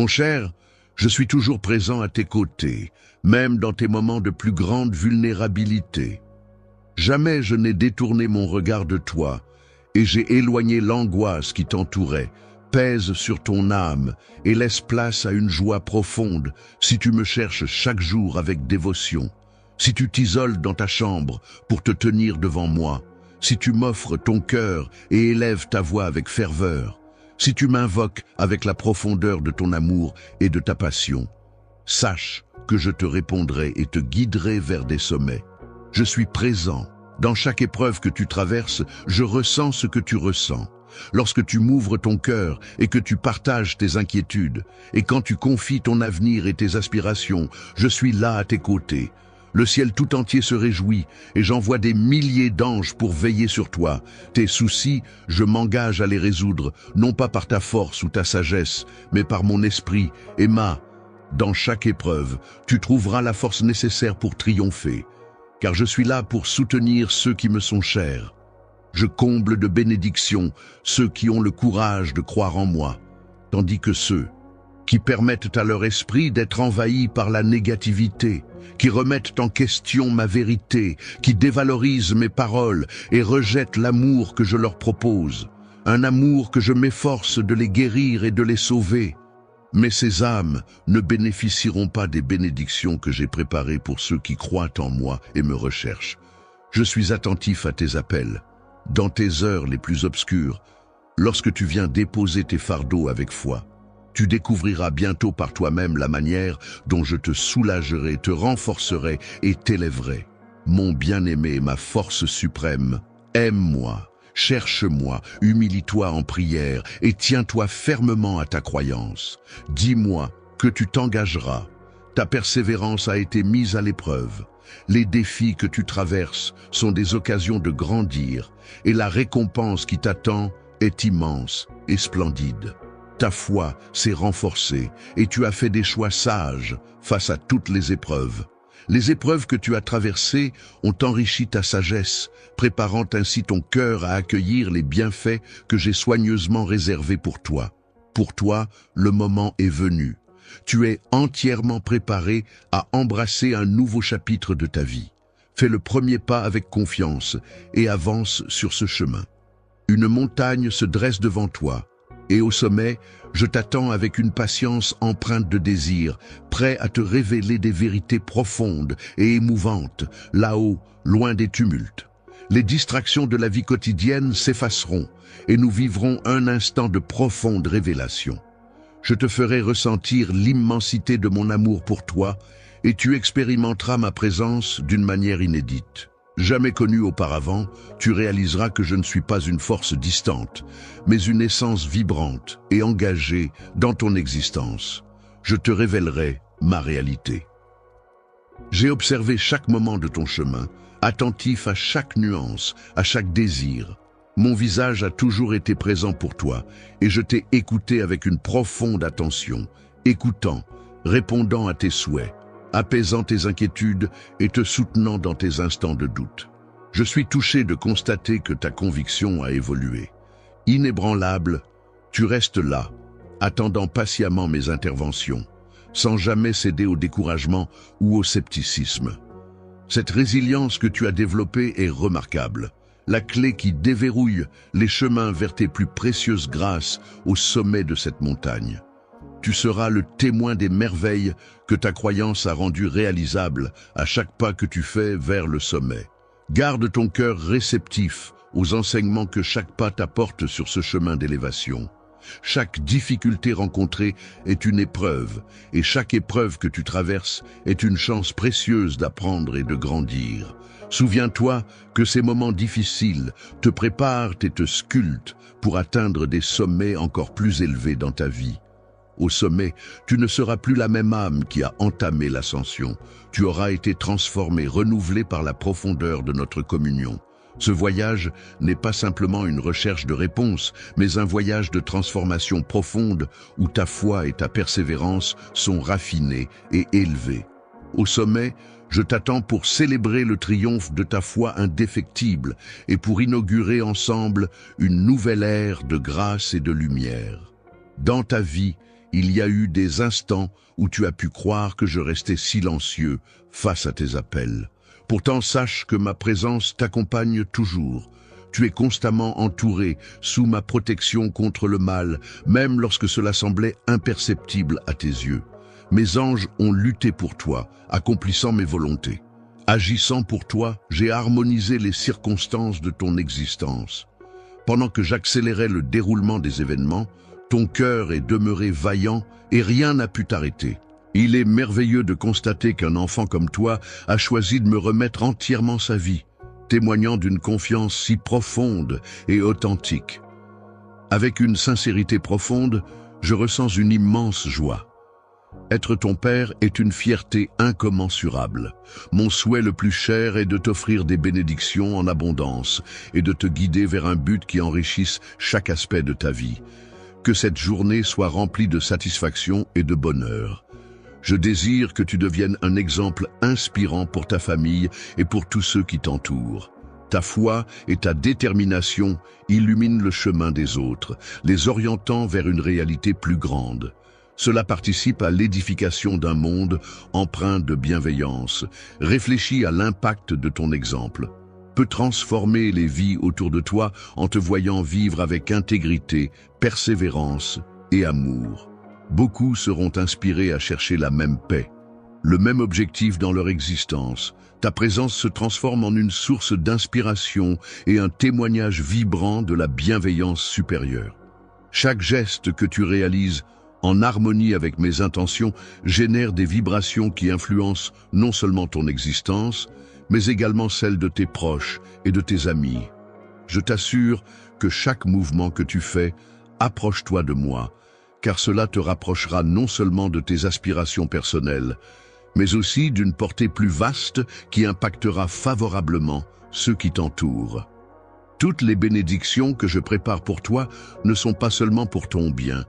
Mon cher, je suis toujours présent à tes côtés, même dans tes moments de plus grande vulnérabilité. Jamais je n'ai détourné mon regard de toi, et j'ai éloigné l'angoisse qui t'entourait. Pèse sur ton âme et laisse place à une joie profonde si tu me cherches chaque jour avec dévotion, si tu t'isoles dans ta chambre pour te tenir devant moi, si tu m'offres ton cœur et élèves ta voix avec ferveur, si tu m'invoques avec la profondeur de ton amour et de ta passion. Sache que je te répondrai et te guiderai vers des sommets. Je suis présent. Dans chaque épreuve que tu traverses, je ressens ce que tu ressens. Lorsque tu m'ouvres ton cœur et que tu partages tes inquiétudes, et quand tu confies ton avenir et tes aspirations, je suis là à tes côtés. Le ciel tout entier se réjouit et j'envoie des milliers d'anges pour veiller sur toi. Tes soucis, je m'engage à les résoudre, non pas par ta force ou ta sagesse, mais par mon esprit. Emma, dans chaque épreuve, tu trouveras la force nécessaire pour triompher, car je suis là pour soutenir ceux qui me sont chers. Je comble de bénédictions ceux qui ont le courage de croire en moi, tandis que ceux qui permettent à leur esprit d'être envahis par la négativité, qui remettent en question ma vérité, qui dévalorisent mes paroles et rejettent l'amour que je leur propose, un amour que je m'efforce de les guérir et de les sauver. Mais ces âmes ne bénéficieront pas des bénédictions que j'ai préparées pour ceux qui croient en moi et me recherchent. Je suis attentif à tes appels. Dans tes heures les plus obscures, lorsque tu viens déposer tes fardeaux avec foi, tu découvriras bientôt par toi-même la manière dont je te soulagerai, te renforcerai et t'élèverai. Mon bien-aimé, ma force suprême, aime-moi, cherche-moi, humilie-toi en prière et tiens-toi fermement à ta croyance. Dis-moi que tu t'engageras. Ta persévérance a été mise à l'épreuve. Les défis que tu traverses sont des occasions de grandir et la récompense qui t'attend est immense et splendide. Ta foi s'est renforcée et tu as fait des choix sages face à toutes les épreuves. Les épreuves que tu as traversées ont enrichi ta sagesse, préparant ainsi ton cœur à accueillir les bienfaits que j'ai soigneusement réservés pour toi. Pour toi, le moment est venu. Tu es entièrement préparé à embrasser un nouveau chapitre de ta vie. Fais le premier pas avec confiance et avance sur ce chemin. Une montagne se dresse devant toi, et au sommet, je t'attends avec une patience empreinte de désir, prêt à te révéler des vérités profondes et émouvantes, là-haut, loin des tumultes. Les distractions de la vie quotidienne s'effaceront, et nous vivrons un instant de profonde révélation. Je te ferai ressentir l'immensité de mon amour pour toi, et tu expérimenteras ma présence d'une manière inédite. Jamais connue auparavant, tu réaliseras que je ne suis pas une force distante, mais une essence vibrante et engagée dans ton existence. Je te révélerai ma réalité. J'ai observé chaque moment de ton chemin, attentif à chaque nuance, à chaque désir. Mon visage a toujours été présent pour toi, et je t'ai écouté avec une profonde attention, écoutant, répondant à tes souhaits, apaisant tes inquiétudes et te soutenant dans tes instants de doute. Je suis touché de constater que ta conviction a évolué. Inébranlable, tu restes là, attendant patiemment mes interventions, sans jamais céder au découragement ou au scepticisme. Cette résilience que tu as développée est remarquable, la clé qui déverrouille les chemins vers tes plus précieuses grâces au sommet de cette montagne. Tu seras le témoin des merveilles que ta croyance a rendues réalisables à chaque pas que tu fais vers le sommet. Garde ton cœur réceptif aux enseignements que chaque pas t'apporte sur ce chemin d'élévation. Chaque difficulté rencontrée est une épreuve, et chaque épreuve que tu traverses est une chance précieuse d'apprendre et de grandir. Souviens-toi que ces moments difficiles te préparent et te sculptent pour atteindre des sommets encore plus élevés dans ta vie. Au sommet, tu ne seras plus la même âme qui a entamé l'ascension. Tu auras été transformé, renouvelé par la profondeur de notre communion. Ce voyage n'est pas simplement une recherche de réponse, mais un voyage de transformation profonde où ta foi et ta persévérance sont raffinées et élevées. Au sommet, je t'attends pour célébrer le triomphe de ta foi indéfectible et pour inaugurer ensemble une nouvelle ère de grâce et de lumière. Dans ta vie, il y a eu des instants où tu as pu croire que je restais silencieux face à tes appels. Pourtant, sache que ma présence t'accompagne toujours. Tu es constamment entouré, sous ma protection contre le mal, même lorsque cela semblait imperceptible à tes yeux. Mes anges ont lutté pour toi, accomplissant mes volontés. Agissant pour toi, j'ai harmonisé les circonstances de ton existence. Pendant que j'accélérais le déroulement des événements, ton cœur est demeuré vaillant et rien n'a pu t'arrêter. Il est merveilleux de constater qu'un enfant comme toi a choisi de me remettre entièrement sa vie, témoignant d'une confiance si profonde et authentique. Avec une sincérité profonde, je ressens une immense joie. Être ton père est une fierté incommensurable. Mon souhait le plus cher est de t'offrir des bénédictions en abondance et de te guider vers un but qui enrichisse chaque aspect de ta vie. Que cette journée soit remplie de satisfaction et de bonheur. Je désire que tu deviennes un exemple inspirant pour ta famille et pour tous ceux qui t'entourent. Ta foi et ta détermination illuminent le chemin des autres, les orientant vers une réalité plus grande. Cela participe à l'édification d'un monde empreint de bienveillance. Réfléchis à l'impact de ton exemple. Peut transformer les vies autour de toi en te voyant vivre avec intégrité, persévérance et amour. Beaucoup seront inspirés à chercher la même paix, le même objectif dans leur existence. Ta présence se transforme en une source d'inspiration et un témoignage vibrant de la bienveillance supérieure. Chaque geste que tu réalises en harmonie avec mes intentions génère des vibrations qui influencent non seulement ton existence, mais également celle de tes proches et de tes amis. Je t'assure que chaque mouvement que tu fais, approche-toi de moi, car cela te rapprochera non seulement de tes aspirations personnelles, mais aussi d'une portée plus vaste qui impactera favorablement ceux qui t'entourent. Toutes les bénédictions que je prépare pour toi ne sont pas seulement pour ton bien,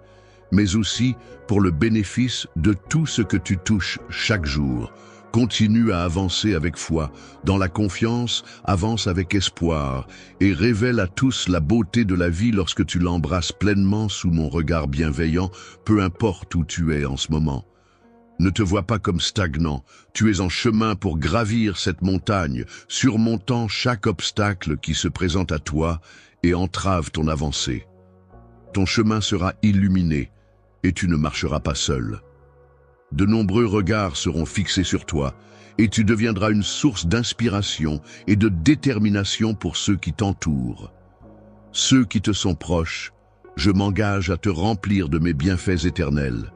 mais aussi pour le bénéfice de tout ce que tu touches chaque jour. Continue à avancer avec foi, dans la confiance, avance avec espoir, et révèle à tous la beauté de la vie lorsque tu l'embrasses pleinement sous mon regard bienveillant, peu importe où tu es en ce moment. Ne te vois pas comme stagnant, tu es en chemin pour gravir cette montagne, surmontant chaque obstacle qui se présente à toi et entrave ton avancée. Ton chemin sera illuminé, et tu ne marcheras pas seul. De nombreux regards seront fixés sur toi, et tu deviendras une source d'inspiration et de détermination pour ceux qui t'entourent. Ceux qui te sont proches, je m'engage à te remplir de mes bienfaits éternels.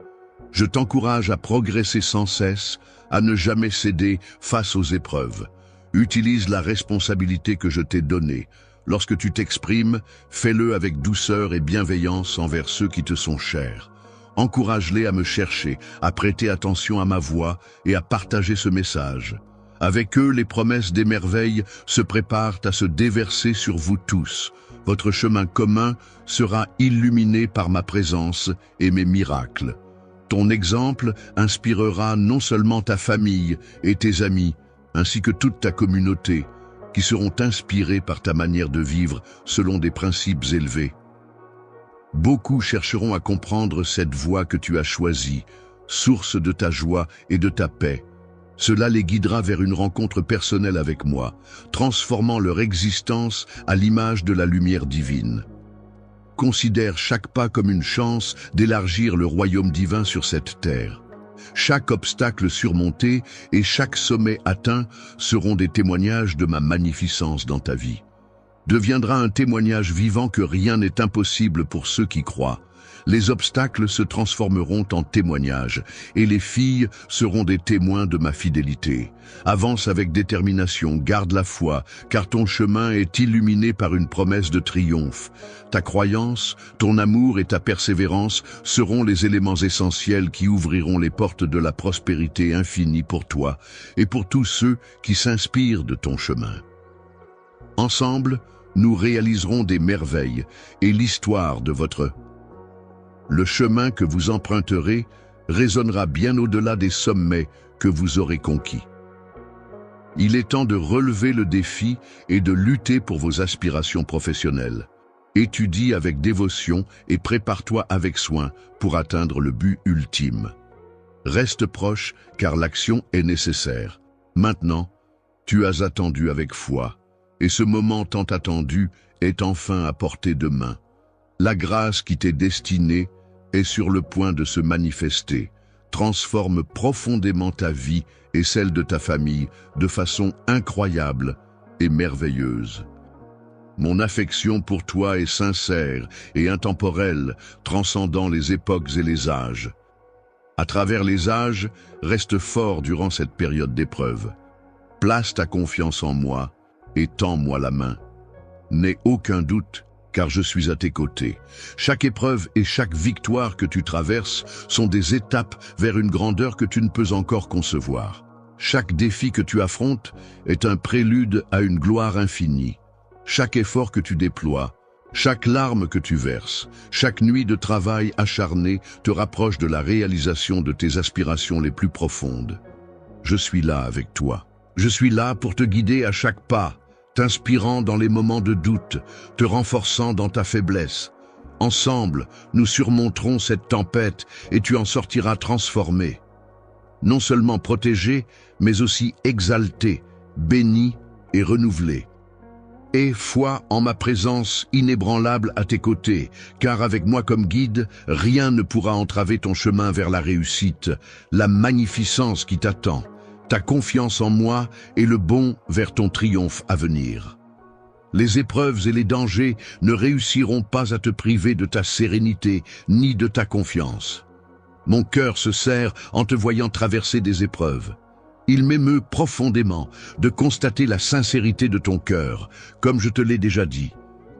Je t'encourage à progresser sans cesse, à ne jamais céder face aux épreuves. Utilise la responsabilité que je t'ai donnée. Lorsque tu t'exprimes, fais-le avec douceur et bienveillance envers ceux qui te sont chers. Encourage-les à me chercher, à prêter attention à ma voix et à partager ce message. Avec eux, les promesses des merveilles se préparent à se déverser sur vous tous. Votre chemin commun sera illuminé par ma présence et mes miracles. Ton exemple inspirera non seulement ta famille et tes amis, ainsi que toute ta communauté, qui seront inspirés par ta manière de vivre selon des principes élevés. Beaucoup chercheront à comprendre cette voie que tu as choisie, source de ta joie et de ta paix. Cela les guidera vers une rencontre personnelle avec moi, transformant leur existence à l'image de la lumière divine. Considère chaque pas comme une chance d'élargir le royaume divin sur cette terre. Chaque obstacle surmonté et chaque sommet atteint seront des témoignages de ma magnificence dans ta vie. Deviendra un témoignage vivant que rien n'est impossible pour ceux qui croient. Les obstacles se transformeront en témoignages et les filles seront des témoins de ma fidélité. Avance avec détermination, garde la foi, car ton chemin est illuminé par une promesse de triomphe. Ta croyance, ton amour et ta persévérance seront les éléments essentiels qui ouvriront les portes de la prospérité infinie pour toi et pour tous ceux qui s'inspirent de ton chemin. Ensemble, nous réaliserons des merveilles et l'histoire de le chemin que vous emprunterez résonnera bien au-delà des sommets que vous aurez conquis. Il est temps de relever le défi et de lutter pour vos aspirations professionnelles. Étudie avec dévotion et prépare-toi avec soin pour atteindre le but ultime. Reste proche car l'action est nécessaire. Maintenant, tu as attendu avec foi, et ce moment tant attendu est enfin à portée de main. La grâce qui t'est destinée est sur le point de se manifester, transforme profondément ta vie et celle de ta famille de façon incroyable et merveilleuse. Mon affection pour toi est sincère et intemporelle, transcendant les époques et les âges. À travers les âges, reste fort durant cette période d'épreuve. Place ta confiance en moi et tends-moi la main. N'aie aucun doute, car je suis à tes côtés. Chaque épreuve et chaque victoire que tu traverses sont des étapes vers une grandeur que tu ne peux encore concevoir. Chaque défi que tu affrontes est un prélude à une gloire infinie. Chaque effort que tu déploies, chaque larme que tu verses, chaque nuit de travail acharné te rapproche de la réalisation de tes aspirations les plus profondes. Je suis là avec toi. Je suis là pour te guider à chaque pas, t'inspirant dans les moments de doute, te renforçant dans ta faiblesse. Ensemble, nous surmonterons cette tempête et tu en sortiras transformé. Non seulement protégé, mais aussi exalté, béni et renouvelé. Aie foi en ma présence inébranlable à tes côtés, car avec moi comme guide, rien ne pourra entraver ton chemin vers la réussite, la magnificence qui t'attend, ta confiance en moi et le bond vers ton triomphe à venir. Les épreuves et les dangers ne réussiront pas à te priver de ta sérénité ni de ta confiance. Mon cœur se serre en te voyant traverser des épreuves. Il m'émeut profondément de constater la sincérité de ton cœur, comme je te l'ai déjà dit.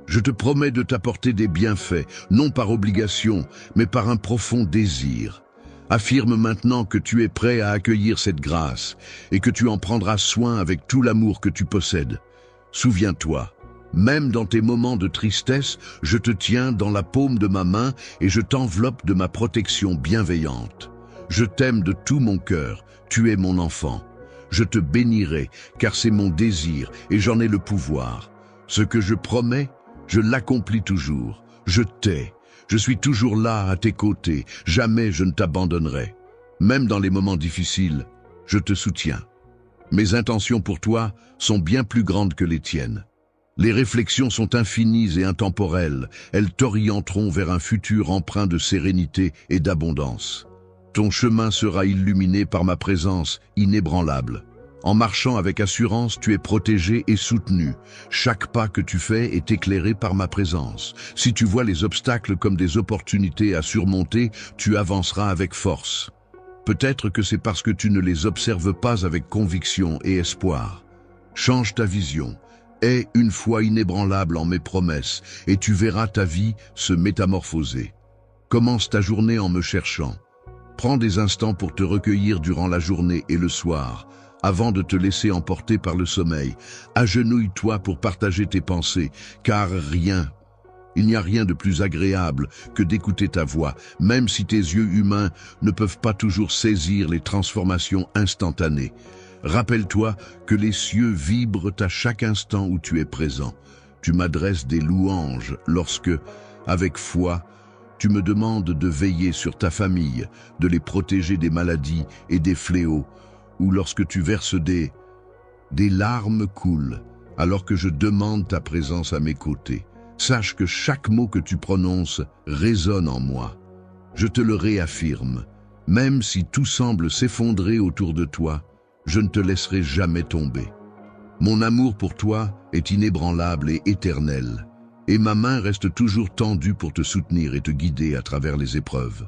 Je te promets de t'apporter des bienfaits, non par obligation, mais par un profond désir. Affirme maintenant que tu es prêt à accueillir cette grâce et que tu en prendras soin avec tout l'amour que tu possèdes. Souviens-toi, même dans tes moments de tristesse, je te tiens dans la paume de ma main et je t'enveloppe de ma protection bienveillante. Je t'aime de tout mon cœur, tu es mon enfant. Je te bénirai, car c'est mon désir et j'en ai le pouvoir. Ce que je promets, je l'accomplis toujours. Je t'ai. Je suis toujours là à tes côtés. Jamais je ne t'abandonnerai. Même dans les moments difficiles, je te soutiens. Mes intentions pour toi sont bien plus grandes que les tiennes. Les réflexions sont infinies et intemporelles. Elles t'orienteront vers un futur empreint de sérénité et d'abondance. Ton chemin sera illuminé par ma présence inébranlable. En marchant avec assurance, tu es protégé et soutenu. Chaque pas que tu fais est éclairé par ma présence. Si tu vois les obstacles comme des opportunités à surmonter, tu avanceras avec force. Peut-être que c'est parce que tu ne les observes pas avec conviction et espoir. Change ta vision. Aie une foi inébranlable en mes promesses et tu verras ta vie se métamorphoser. Commence ta journée en me cherchant. Prends des instants pour te recueillir durant la journée et le soir, avant de te laisser emporter par le sommeil. Agenouille-toi pour partager tes pensées, car il n'y a rien de plus agréable que d'écouter ta voix, même si tes yeux humains ne peuvent pas toujours saisir les transformations instantanées. Rappelle-toi que les cieux vibrent à chaque instant où tu es présent. Tu m'adresses des louanges lorsque, avec foi, tu me demandes de veiller sur ta famille, de les protéger des maladies et des fléaux, ou lorsque tu verses des larmes coulent, alors que je demande ta présence à mes côtés. Sache que chaque mot que tu prononces résonne en moi. Je te le réaffirme, même si tout semble s'effondrer autour de toi, je ne te laisserai jamais tomber. Mon amour pour toi est inébranlable et éternel. Et ma main reste toujours tendue pour te soutenir et te guider à travers les épreuves.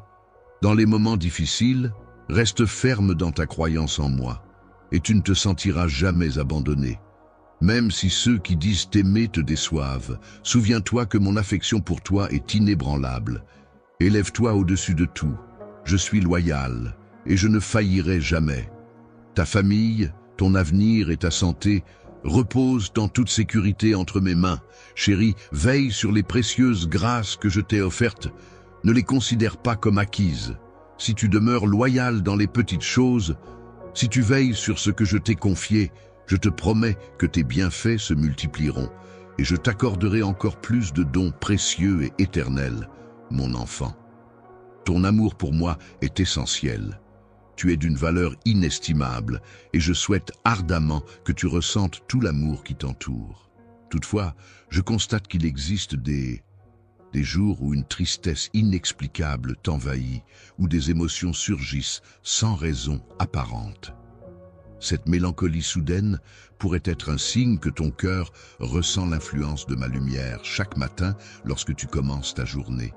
Dans les moments difficiles, reste ferme dans ta croyance en moi, et tu ne te sentiras jamais abandonné. Même si ceux qui disent t'aimer te déçoivent, souviens-toi que mon affection pour toi est inébranlable. Élève-toi au-dessus de tout. Je suis loyal, et je ne faillirai jamais. Ta famille, ton avenir et ta santé repose en toute sécurité entre mes mains. Chérie, veille sur les précieuses grâces que je t'ai offertes. Ne les considère pas comme acquises. Si tu demeures loyal dans les petites choses, si tu veilles sur ce que je t'ai confié, je te promets que tes bienfaits se multiplieront. et je t'accorderai encore plus de dons précieux et éternels, mon enfant. Ton amour pour moi est essentiel. Tu es d'une valeur inestimable et je souhaite ardemment que tu ressentes tout l'amour qui t'entoure. Toutefois, je constate qu'il existe des jours où une tristesse inexplicable t'envahit, où des émotions surgissent sans raison apparente. Cette mélancolie soudaine pourrait être un signe que ton cœur ressent l'influence de ma lumière chaque matin lorsque tu commences ta journée.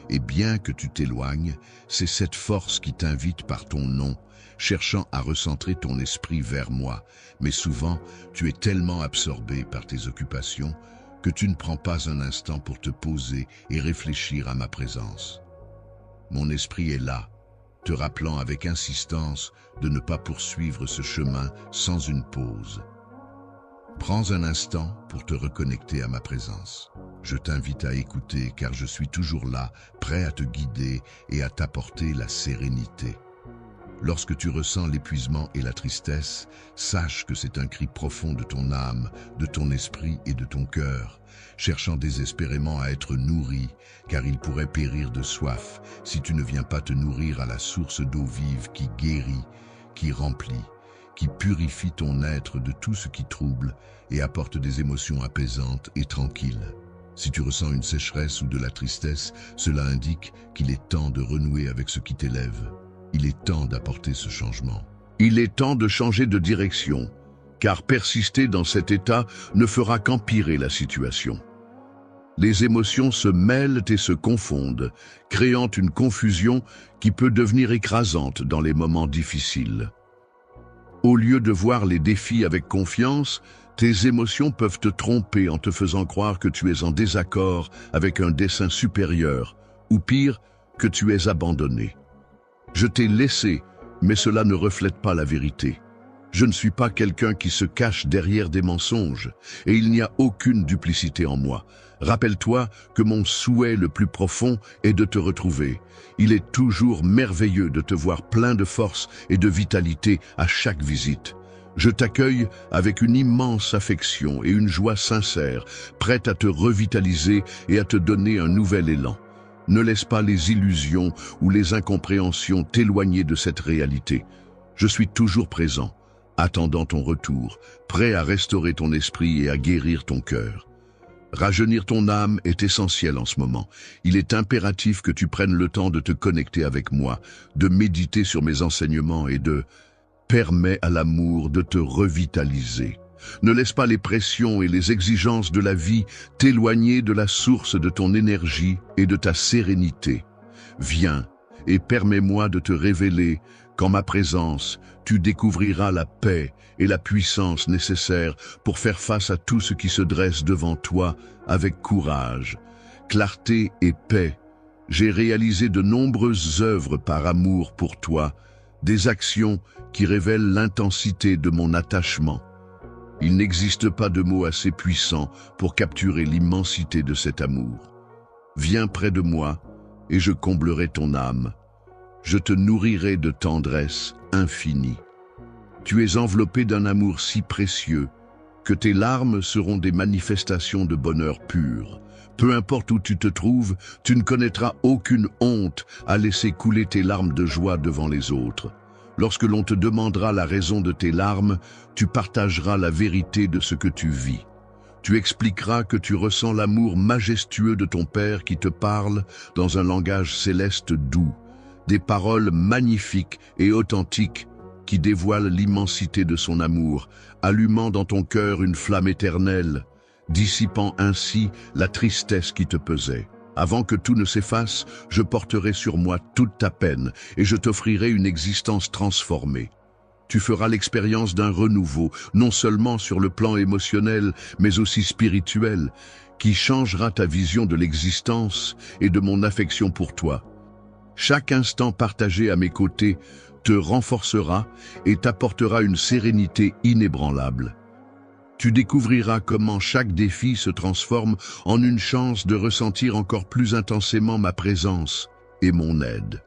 Et bien que tu t'éloignes, c'est cette force qui t'invite par ton nom, cherchant à recentrer ton esprit vers moi. Mais souvent, tu es tellement absorbé par tes occupations que tu ne prends pas un instant pour te poser et réfléchir à ma présence. Mon esprit est là, te rappelant avec insistance de ne pas poursuivre ce chemin sans une pause. Prends un instant pour te reconnecter à ma présence. Je t'invite à écouter car je suis toujours là, prêt à te guider et à t'apporter la sérénité. Lorsque tu ressens l'épuisement et la tristesse, sache que c'est un cri profond de ton âme, de ton esprit et de ton cœur, cherchant désespérément à être nourri, car il pourrait périr de soif si tu ne viens pas te nourrir à la source d'eau vive qui guérit, qui remplit, qui purifie ton être de tout ce qui trouble et apporte des émotions apaisantes et tranquilles. Si tu ressens une sécheresse ou de la tristesse, cela indique qu'il est temps de renouer avec ce qui t'élève. Il est temps d'apporter ce changement. Il est temps de changer de direction, car persister dans cet état ne fera qu'empirer la situation. Les émotions se mêlent et se confondent, créant une confusion qui peut devenir écrasante dans les moments difficiles. Au lieu de voir les défis avec confiance, tes émotions peuvent te tromper en te faisant croire que tu es en désaccord avec un dessein supérieur, ou pire, que tu es abandonné. Je t'ai laissé, mais cela ne reflète pas la vérité. Je ne suis pas quelqu'un qui se cache derrière des mensonges, et il n'y a aucune duplicité en moi. Rappelle-toi que mon souhait le plus profond est de te retrouver. Il est toujours merveilleux de te voir plein de force et de vitalité à chaque visite. Je t'accueille avec une immense affection et une joie sincère, prête à te revitaliser et à te donner un nouvel élan. Ne laisse pas les illusions ou les incompréhensions t'éloigner de cette réalité. Je suis toujours présent, attendant ton retour, prêt à restaurer ton esprit et à guérir ton cœur. Rajeunir ton âme est essentiel en ce moment. Il est impératif que tu prennes le temps de te connecter avec moi, de méditer sur mes enseignements et de permettre à l'amour de te revitaliser. Ne laisse pas les pressions et les exigences de la vie t'éloigner de la source de ton énergie et de ta sérénité. Viens et permets-moi de te révéler qu'en ma présence, tu découvriras la paix et la puissance nécessaires pour faire face à tout ce qui se dresse devant toi avec courage, clarté et paix. J'ai réalisé de nombreuses œuvres par amour pour toi, des actions qui révèlent l'intensité de mon attachement. Il n'existe pas de mot assez puissant pour capturer l'immensité de cet amour. Viens près de moi et je comblerai ton âme. Je te nourrirai de tendresse infinie. Tu es enveloppé d'un amour si précieux que tes larmes seront des manifestations de bonheur pur. Peu importe où tu te trouves, tu ne connaîtras aucune honte à laisser couler tes larmes de joie devant les autres. Lorsque l'on te demandera la raison de tes larmes, tu partageras la vérité de ce que tu vis. Tu expliqueras que tu ressens l'amour majestueux de ton Père qui te parle dans un langage céleste doux, des paroles magnifiques et authentiques qui dévoilent l'immensité de son amour, allumant dans ton cœur une flamme éternelle, dissipant ainsi la tristesse qui te pesait. Avant que tout ne s'efface, je porterai sur moi toute ta peine et je t'offrirai une existence transformée. Tu feras l'expérience d'un renouveau, non seulement sur le plan émotionnel, mais aussi spirituel, qui changera ta vision de l'existence et de mon affection pour toi. Chaque instant partagé à mes côtés te renforcera et t'apportera une sérénité inébranlable. Tu découvriras comment chaque défi se transforme en une chance de ressentir encore plus intensément ma présence et mon aide.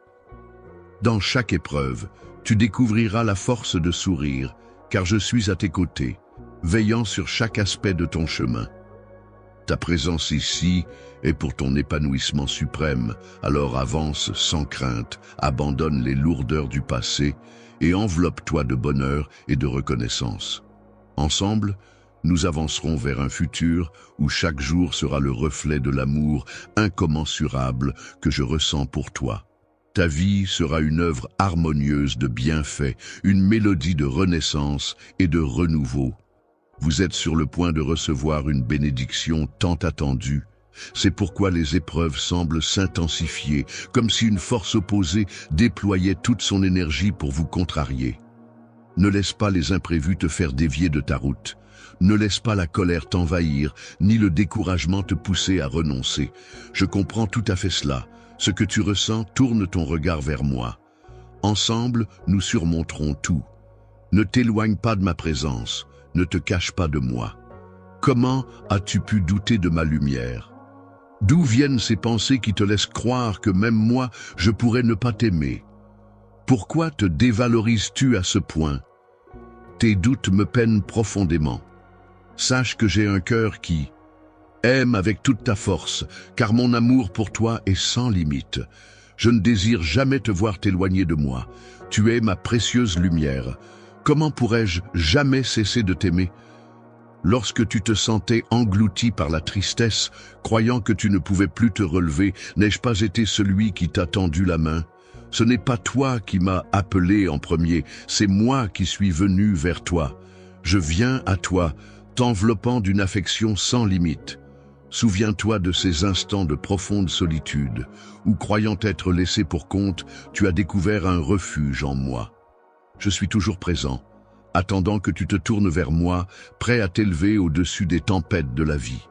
Dans chaque épreuve, tu découvriras la force de sourire, car je suis à tes côtés, veillant sur chaque aspect de ton chemin. Ta présence ici est pour ton épanouissement suprême, alors avance sans crainte, abandonne les lourdeurs du passé et enveloppe-toi de bonheur et de reconnaissance. Ensemble, nous avancerons vers un futur où chaque jour sera le reflet de l'amour incommensurable que je ressens pour toi. Ta vie sera une œuvre harmonieuse de bienfaits, une mélodie de renaissance et de renouveau. Vous êtes sur le point de recevoir une bénédiction tant attendue. C'est pourquoi les épreuves semblent s'intensifier, comme si une force opposée déployait toute son énergie pour vous contrarier. Ne laisse pas les imprévus te faire dévier de ta route. Ne laisse pas la colère t'envahir, ni le découragement te pousser à renoncer. Je comprends tout à fait cela. Ce que tu ressens, tourne ton regard vers moi. Ensemble, nous surmonterons tout. Ne t'éloigne pas de ma présence. Ne te cache pas de moi. Comment as-tu pu douter de ma lumière? D'où viennent ces pensées qui te laissent croire que même moi, je pourrais ne pas t'aimer? Pourquoi te dévalorises-tu à ce point? Tes doutes me peinent profondément. Sache que j'ai un cœur qui aime avec toute ta force, car mon amour pour toi est sans limite. Je ne désire jamais te voir t'éloigner de moi. Tu es ma précieuse lumière. Comment pourrais-je jamais cesser de t'aimer? Lorsque tu te sentais englouti par la tristesse, croyant que tu ne pouvais plus te relever, n'ai-je pas été celui qui t'a tendu la main? Ce n'est pas toi qui m'as appelé en premier, c'est moi qui suis venu vers toi. Je viens à toi, t'enveloppant d'une affection sans limite. Souviens-toi de ces instants de profonde solitude, où croyant être laissé pour compte, tu as découvert un refuge en moi. Je suis toujours présent, attendant que tu te tournes vers moi, prêt à t'élever au-dessus des tempêtes de la vie.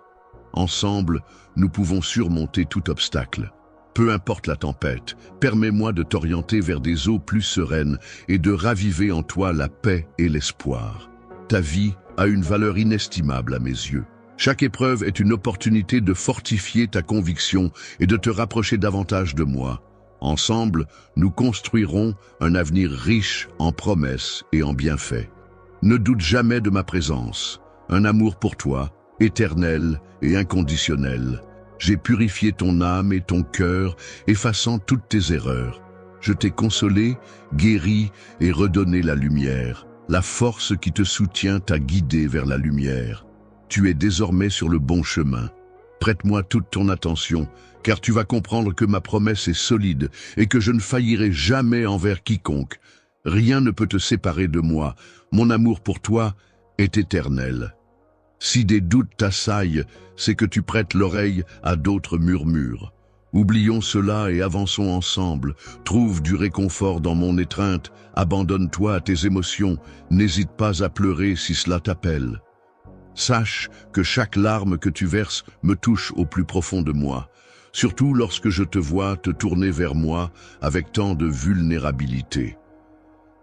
Ensemble, nous pouvons surmonter tout obstacle. Peu importe la tempête, permets-moi de t'orienter vers des eaux plus sereines et de raviver en toi la paix et l'espoir. Ta vie a une valeur inestimable à mes yeux. Chaque épreuve est une opportunité de fortifier ta conviction et de te rapprocher davantage de moi. Ensemble, nous construirons un avenir riche en promesses et en bienfaits. Ne doute jamais de ma présence, un amour pour toi, éternel et inconditionnel. J'ai purifié ton âme et ton cœur, effaçant toutes tes erreurs. Je t'ai consolé, guéri et redonné la lumière. La force qui te soutient t'a guidé vers la lumière. Tu es désormais sur le bon chemin. Prête-moi toute ton attention, car tu vas comprendre que ma promesse est solide et que je ne faillirai jamais envers quiconque. Rien ne peut te séparer de moi. Mon amour pour toi est éternel. Si des doutes t'assaillent, c'est que tu prêtes l'oreille à d'autres murmures. Oublions cela et avançons ensemble. Trouve du réconfort dans mon étreinte. Abandonne-toi à tes émotions. N'hésite pas à pleurer si cela t'appelle. Sache que chaque larme que tu verses me touche au plus profond de moi, surtout lorsque je te vois te tourner vers moi avec tant de vulnérabilité.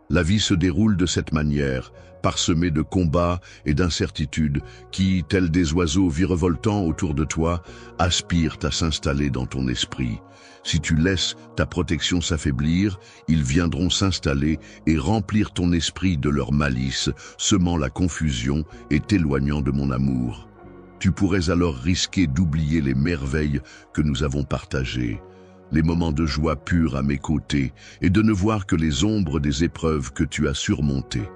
La vie se déroule de cette manière, parsemée de combats et d'incertitudes qui, tels des oiseaux virevoltants autour de toi, aspirent à s'installer dans ton esprit. Si tu laisses ta protection s'affaiblir, ils viendront s'installer et remplir ton esprit de leur malice, semant la confusion et t'éloignant de mon amour. Tu pourrais alors risquer d'oublier les merveilles que nous avons partagées, les moments de joie pure à mes côtés, et de ne voir que les ombres des épreuves que tu as surmontées.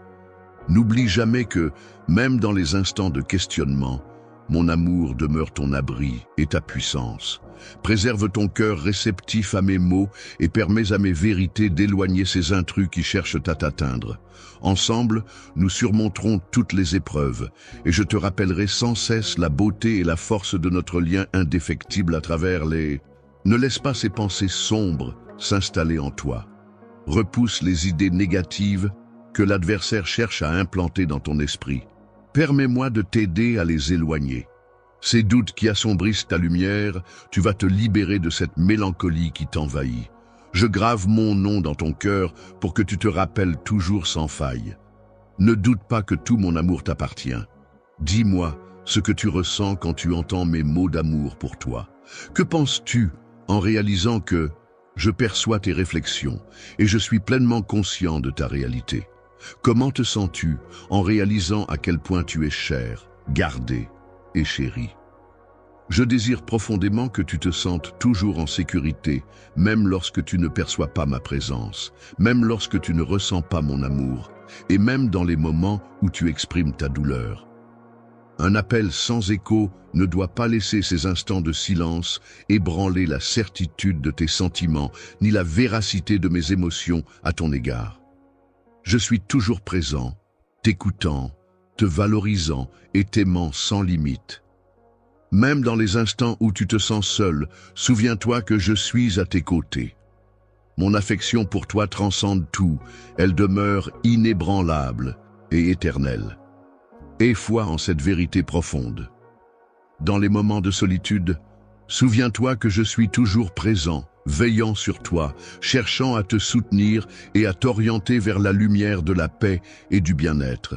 N'oublie jamais que, même dans les instants de questionnement, mon amour demeure ton abri et ta puissance. Préserve ton cœur réceptif à mes mots et permets à mes vérités d'éloigner ces intrus qui cherchent à t'atteindre. Ensemble, nous surmonterons toutes les épreuves et je te rappellerai sans cesse la beauté et la force de notre lien indéfectible à travers les... Ne laisse pas ces pensées sombres s'installer en toi. Repousse les idées négatives que l'adversaire cherche à implanter dans ton esprit. Permets-moi de t'aider à les éloigner. Ces doutes qui assombrissent ta lumière, tu vas te libérer de cette mélancolie qui t'envahit. Je grave mon nom dans ton cœur pour que tu te rappelles toujours sans faille. Ne doute pas que tout mon amour t'appartient. Dis-moi ce que tu ressens quand tu entends mes mots d'amour pour toi. Que penses-tu en réalisant que je perçois tes réflexions et je suis pleinement conscient de ta réalité? Comment te sens-tu en réalisant à quel point tu es cher, gardé et chéri? Je désire profondément que tu te sentes toujours en sécurité, même lorsque tu ne perçois pas ma présence, même lorsque tu ne ressens pas mon amour, et même dans les moments où tu exprimes ta douleur. Un appel sans écho ne doit pas laisser ces instants de silence ébranler la certitude de tes sentiments, ni la véracité de mes émotions à ton égard. Je suis toujours présent, t'écoutant, te valorisant et t'aimant sans limite. Même dans les instants où tu te sens seul, souviens-toi que je suis à tes côtés. Mon affection pour toi transcende tout, elle demeure inébranlable et éternelle. Aie foi en cette vérité profonde. Dans les moments de solitude, souviens-toi que je suis toujours présent, veillant sur toi, cherchant à te soutenir et à t'orienter vers la lumière de la paix et du bien-être.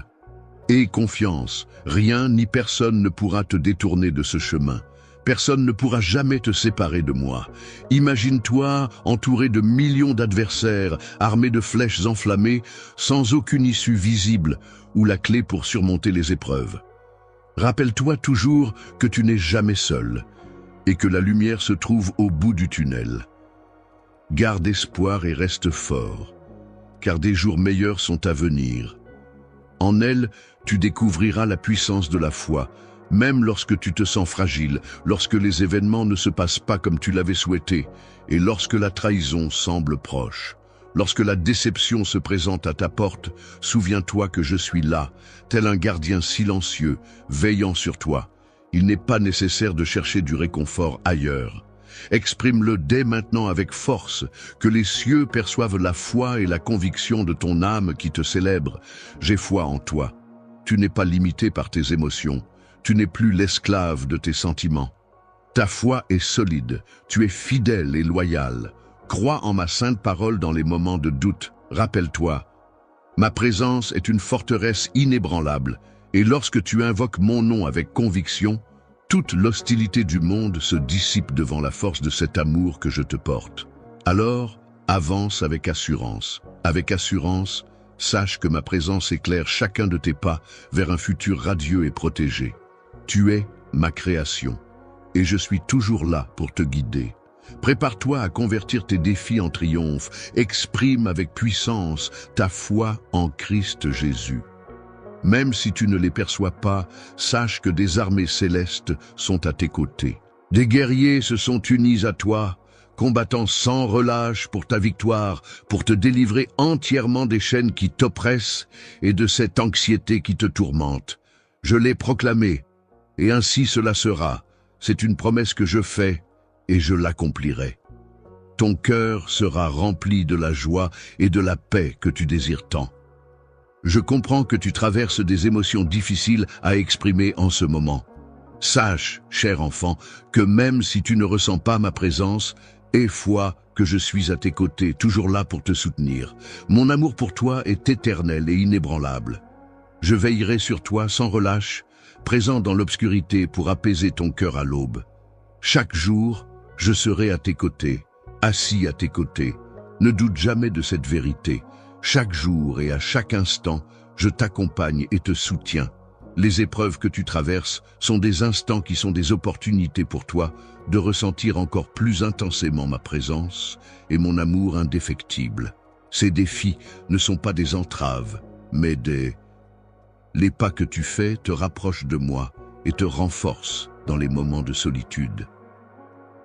Aie confiance, rien ni personne ne pourra te détourner de ce chemin. Personne ne pourra jamais te séparer de moi. Imagine-toi entouré de millions d'adversaires, armés de flèches enflammées, sans aucune issue visible ou la clé pour surmonter les épreuves. Rappelle-toi toujours que tu n'es jamais seul et que la lumière se trouve au bout du tunnel. Garde espoir et reste fort, car des jours meilleurs sont à venir. En elle, tu découvriras la puissance de la foi, même lorsque tu te sens fragile, lorsque les événements ne se passent pas comme tu l'avais souhaité, et lorsque la trahison semble proche. Lorsque la déception se présente à ta porte, souviens-toi que je suis là, tel un gardien silencieux, veillant sur toi. Il n'est pas nécessaire de chercher du réconfort ailleurs. Exprime-le dès maintenant avec force, que les cieux perçoivent la foi et la conviction de ton âme qui te célèbre. J'ai foi en toi. Tu n'es pas limité par tes émotions. Tu n'es plus l'esclave de tes sentiments. Ta foi est solide, tu es fidèle et loyal. Crois en ma sainte parole dans les moments de doute. Rappelle-toi, ma présence est une forteresse inébranlable, et lorsque tu invoques mon nom avec conviction, toute l'hostilité du monde se dissipe devant la force de cet amour que je te porte. Alors, avance avec assurance. Avec assurance, sache que ma présence éclaire chacun de tes pas vers un futur radieux et protégé. Tu es ma création, et je suis toujours là pour te guider. Prépare-toi à convertir tes défis en triomphe. Exprime avec puissance ta foi en Christ Jésus. Même si tu ne les perçois pas, sache que des armées célestes sont à tes côtés. Des guerriers se sont unis à toi, combattant sans relâche pour ta victoire, pour te délivrer entièrement des chaînes qui t'oppressent et de cette anxiété qui te tourmente. Je l'ai proclamé, et ainsi cela sera. C'est une promesse que je fais, et je l'accomplirai. Ton cœur sera rempli de la joie et de la paix que tu désires tant. Je comprends que tu traverses des émotions difficiles à exprimer en ce moment. Sache, cher enfant, que même si tu ne ressens pas ma présence, aie foi que je suis à tes côtés, toujours là pour te soutenir. Mon amour pour toi est éternel et inébranlable. Je veillerai sur toi sans relâche, présent dans l'obscurité pour apaiser ton cœur à l'aube. Chaque jour, je serai à tes côtés, assis à tes côtés. Ne doute jamais de cette vérité. Chaque jour et à chaque instant, je t'accompagne et te soutiens. Les épreuves que tu traverses sont des instants qui sont des opportunités pour toi de ressentir encore plus intensément ma présence et mon amour indéfectible. Ces défis ne sont pas des entraves, mais Les pas que tu fais te rapprochent de moi et te renforcent dans les moments de solitude.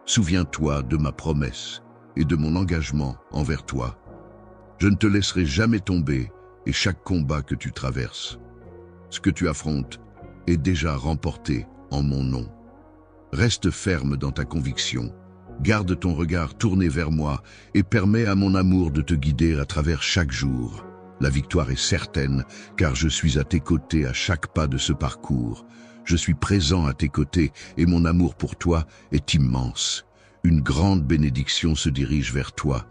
Souviens-toi de ma promesse et de mon engagement envers toi. Je ne te laisserai jamais tomber et chaque combat que tu traverses, ce que tu affrontes, est déjà remporté en mon nom. Reste ferme dans ta conviction, garde ton regard tourné vers moi et permets à mon amour de te guider à travers chaque jour. La victoire est certaine, car je suis à tes côtés à chaque pas de ce parcours. Je suis présent à tes côtés et mon amour pour toi est immense. Une grande bénédiction se dirige vers toi.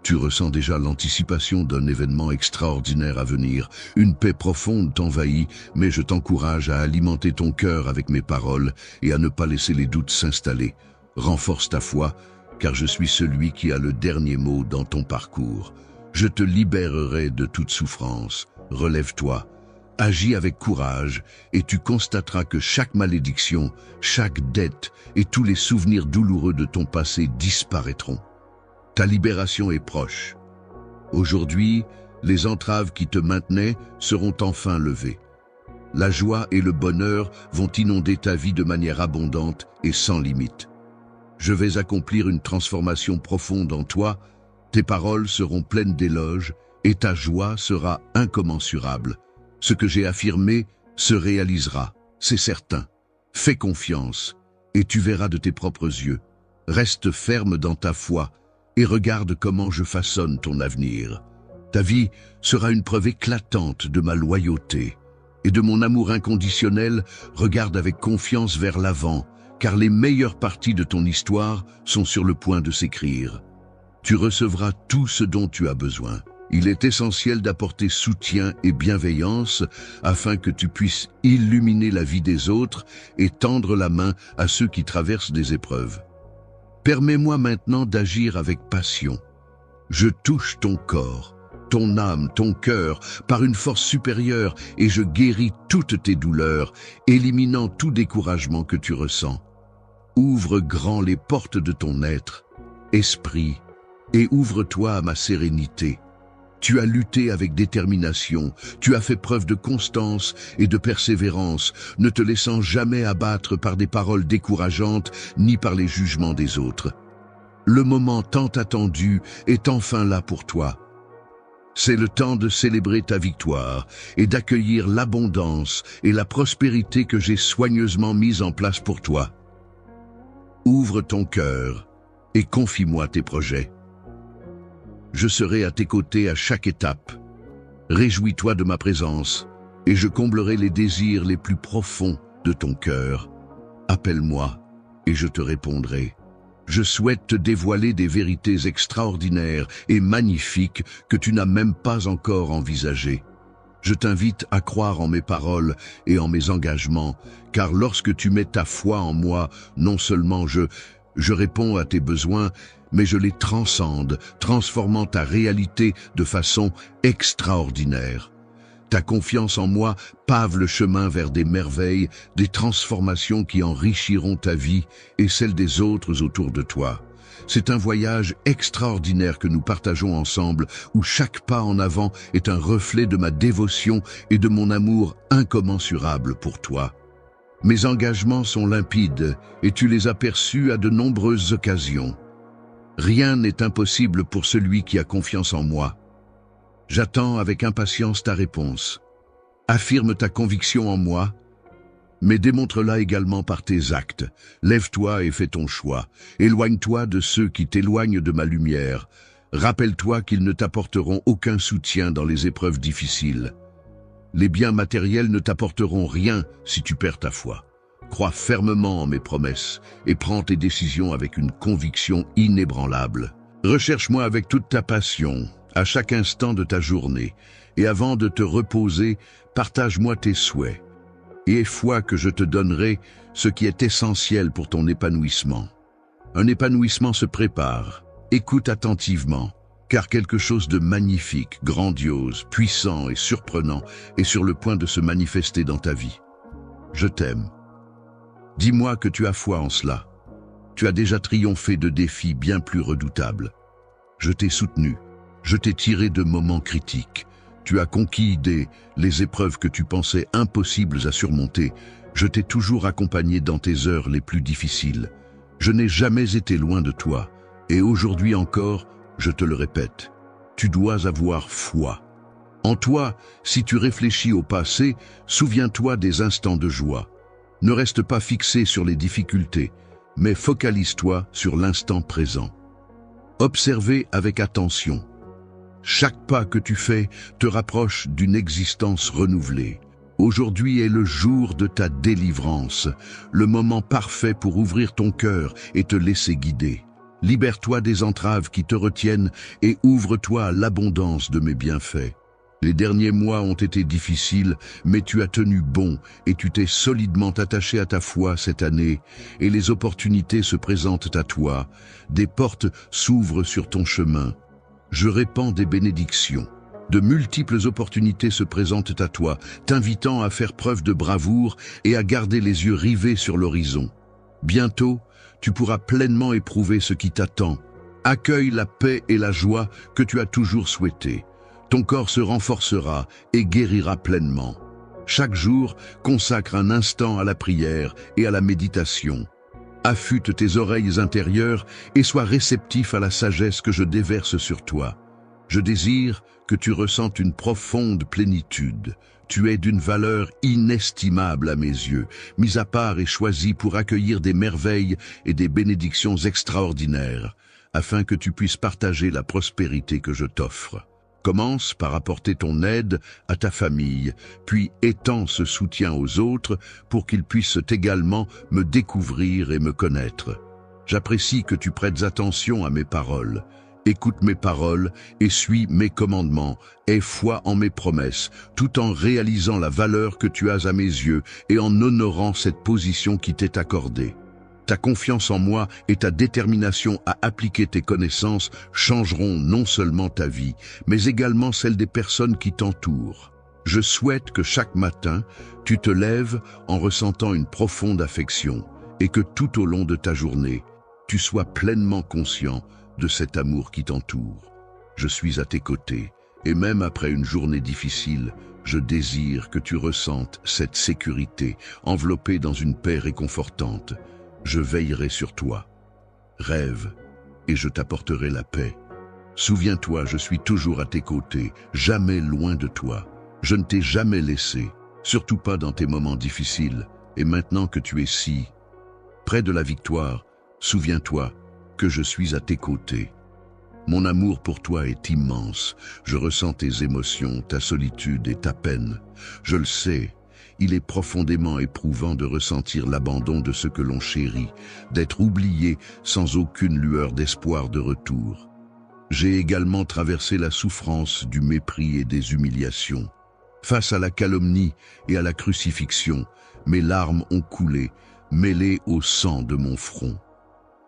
Tu ressens déjà l'anticipation d'un événement extraordinaire à venir. Une paix profonde t'envahit, mais je t'encourage à alimenter ton cœur avec mes paroles et à ne pas laisser les doutes s'installer. Renforce ta foi, car je suis celui qui a le dernier mot dans ton parcours. Je te libérerai de toute souffrance. Relève-toi. Agis avec courage et tu constateras que chaque malédiction, chaque dette et tous les souvenirs douloureux de ton passé disparaîtront. Ta libération est proche. Aujourd'hui, les entraves qui te maintenaient seront enfin levées. La joie et le bonheur vont inonder ta vie de manière abondante et sans limite. Je vais accomplir une transformation profonde en toi, tes paroles seront pleines d'éloges et ta joie sera incommensurable. Ce que j'ai affirmé se réalisera, c'est certain. Fais confiance et tu verras de tes propres yeux. Reste ferme dans ta foi et regarde comment je façonne ton avenir. Ta vie sera une preuve éclatante de ma loyauté et de mon amour inconditionnel. Regarde avec confiance vers l'avant, car les meilleures parties de ton histoire sont sur le point de s'écrire. Tu recevras tout ce dont tu as besoin. Il est essentiel d'apporter soutien et bienveillance afin que tu puisses illuminer la vie des autres et tendre la main à ceux qui traversent des épreuves. Permets-moi maintenant d'agir avec passion. Je touche ton corps, ton âme, ton cœur, par une force supérieure et je guéris toutes tes douleurs, éliminant tout découragement que tu ressens. Ouvre grand les portes de ton être, esprit, et ouvre-toi à ma sérénité. Tu as lutté avec détermination, tu as fait preuve de constance et de persévérance, ne te laissant jamais abattre par des paroles décourageantes ni par les jugements des autres. Le moment tant attendu est enfin là pour toi. C'est le temps de célébrer ta victoire et d'accueillir l'abondance et la prospérité que j'ai soigneusement mise en place pour toi. Ouvre ton cœur et confie-moi tes projets. Je serai à tes côtés à chaque étape. Réjouis-toi de ma présence et je comblerai les désirs les plus profonds de ton cœur. Appelle-moi et je te répondrai. Je souhaite te dévoiler des vérités extraordinaires et magnifiques que tu n'as même pas encore envisagées. Je t'invite à croire en mes paroles et en mes engagements, car lorsque tu mets ta foi en moi, non seulement je réponds à tes besoins, mais je les transcende, transformant ta réalité de façon extraordinaire. Ta confiance en moi pave le chemin vers des merveilles, des transformations qui enrichiront ta vie et celle des autres autour de toi. C'est un voyage extraordinaire que nous partageons ensemble, où chaque pas en avant est un reflet de ma dévotion et de mon amour incommensurable pour toi. Mes engagements sont limpides et tu les as perçus à de nombreuses occasions. Rien n'est impossible pour celui qui a confiance en moi. J'attends avec impatience ta réponse. Affirme ta conviction en moi, mais démontre-la également par tes actes. Lève-toi et fais ton choix. Éloigne-toi de ceux qui t'éloignent de ma lumière. Rappelle-toi qu'ils ne t'apporteront aucun soutien dans les épreuves difficiles. Les biens matériels ne t'apporteront rien si tu perds ta foi. Crois fermement en mes promesses et prends tes décisions avec une conviction inébranlable. Recherche-moi avec toute ta passion, à chaque instant de ta journée, et avant de te reposer, partage-moi tes souhaits. Et aie foi que je te donnerai ce qui est essentiel pour ton épanouissement. Un épanouissement se prépare. Écoute attentivement, car quelque chose de magnifique, grandiose, puissant et surprenant est sur le point de se manifester dans ta vie. Je t'aime. Dis-moi que tu as foi en cela. Tu as déjà triomphé de défis bien plus redoutables. Je t'ai soutenu. Je t'ai tiré de moments critiques. Tu as conquis les épreuves que tu pensais impossibles à surmonter. Je t'ai toujours accompagné dans tes heures les plus difficiles. Je n'ai jamais été loin de toi. Et aujourd'hui encore, je te le répète, tu dois avoir foi. En toi, si tu réfléchis au passé, souviens-toi des instants de joie. Ne reste pas fixé sur les difficultés, mais focalise-toi sur l'instant présent. Observez avec attention. Chaque pas que tu fais te rapproche d'une existence renouvelée. Aujourd'hui est le jour de ta délivrance, le moment parfait pour ouvrir ton cœur et te laisser guider. Libère-toi des entraves qui te retiennent et ouvre-toi à l'abondance de mes bienfaits. Les derniers mois ont été difficiles, mais tu as tenu bon et tu t'es solidement attaché à ta foi cette année et les opportunités se présentent à toi. Des portes s'ouvrent sur ton chemin. Je répands des bénédictions. De multiples opportunités se présentent à toi, t'invitant à faire preuve de bravoure et à garder les yeux rivés sur l'horizon. Bientôt, tu pourras pleinement éprouver ce qui t'attend. Accueille la paix et la joie que tu as toujours souhaitées. Ton corps se renforcera et guérira pleinement. Chaque jour, consacre un instant à la prière et à la méditation. Affûte tes oreilles intérieures et sois réceptif à la sagesse que je déverse sur toi. Je désire que tu ressentes une profonde plénitude. Tu es d'une valeur inestimable à mes yeux, mis à part et choisi pour accueillir des merveilles et des bénédictions extraordinaires, afin que tu puisses partager la prospérité que je t'offre. Commence par apporter ton aide à ta famille, puis étends ce soutien aux autres pour qu'ils puissent également me découvrir et me connaître. J'apprécie que tu prêtes attention à mes paroles. Écoute mes paroles et suis mes commandements, aie foi en mes promesses, tout en réalisant la valeur que tu as à mes yeux et en honorant cette position qui t'est accordée. Ta confiance en moi et ta détermination à appliquer tes connaissances changeront non seulement ta vie, mais également celle des personnes qui t'entourent. Je souhaite que chaque matin, tu te lèves en ressentant une profonde affection et que tout au long de ta journée, tu sois pleinement conscient de cet amour qui t'entoure. Je suis à tes côtés, et même après une journée difficile, je désire que tu ressentes cette sécurité, enveloppée dans une paix réconfortante. Je veillerai sur toi. Rêve, et je t'apporterai la paix. Souviens-toi, je suis toujours à tes côtés, jamais loin de toi. Je ne t'ai jamais laissé, surtout pas dans tes moments difficiles. Et maintenant que tu es si près de la victoire, souviens-toi que je suis à tes côtés. Mon amour pour toi est immense. Je ressens tes émotions, ta solitude et ta peine. Je le sais, il est profondément éprouvant de ressentir l'abandon de ce que l'on chérit, d'être oublié sans aucune lueur d'espoir de retour. J'ai également traversé la souffrance du mépris et des humiliations. Face à la calomnie et à la crucifixion, mes larmes ont coulé, mêlées au sang de mon front.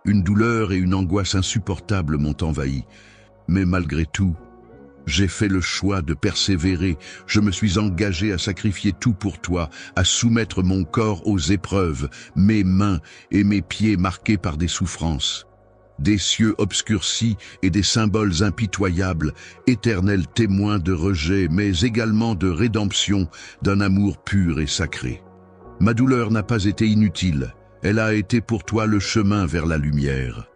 Une douleur et une angoisse insupportables m'ont envahi. Mais malgré tout, j'ai fait le choix de persévérer. Je me suis engagé à sacrifier tout pour toi, à soumettre mon corps aux épreuves, mes mains et mes pieds marqués par des souffrances. Des cieux obscurcis et des symboles impitoyables, éternels témoins de rejet, mais également de rédemption, d'un amour pur et sacré. Ma douleur n'a pas été inutile. Elle a été pour toi le chemin vers la lumière.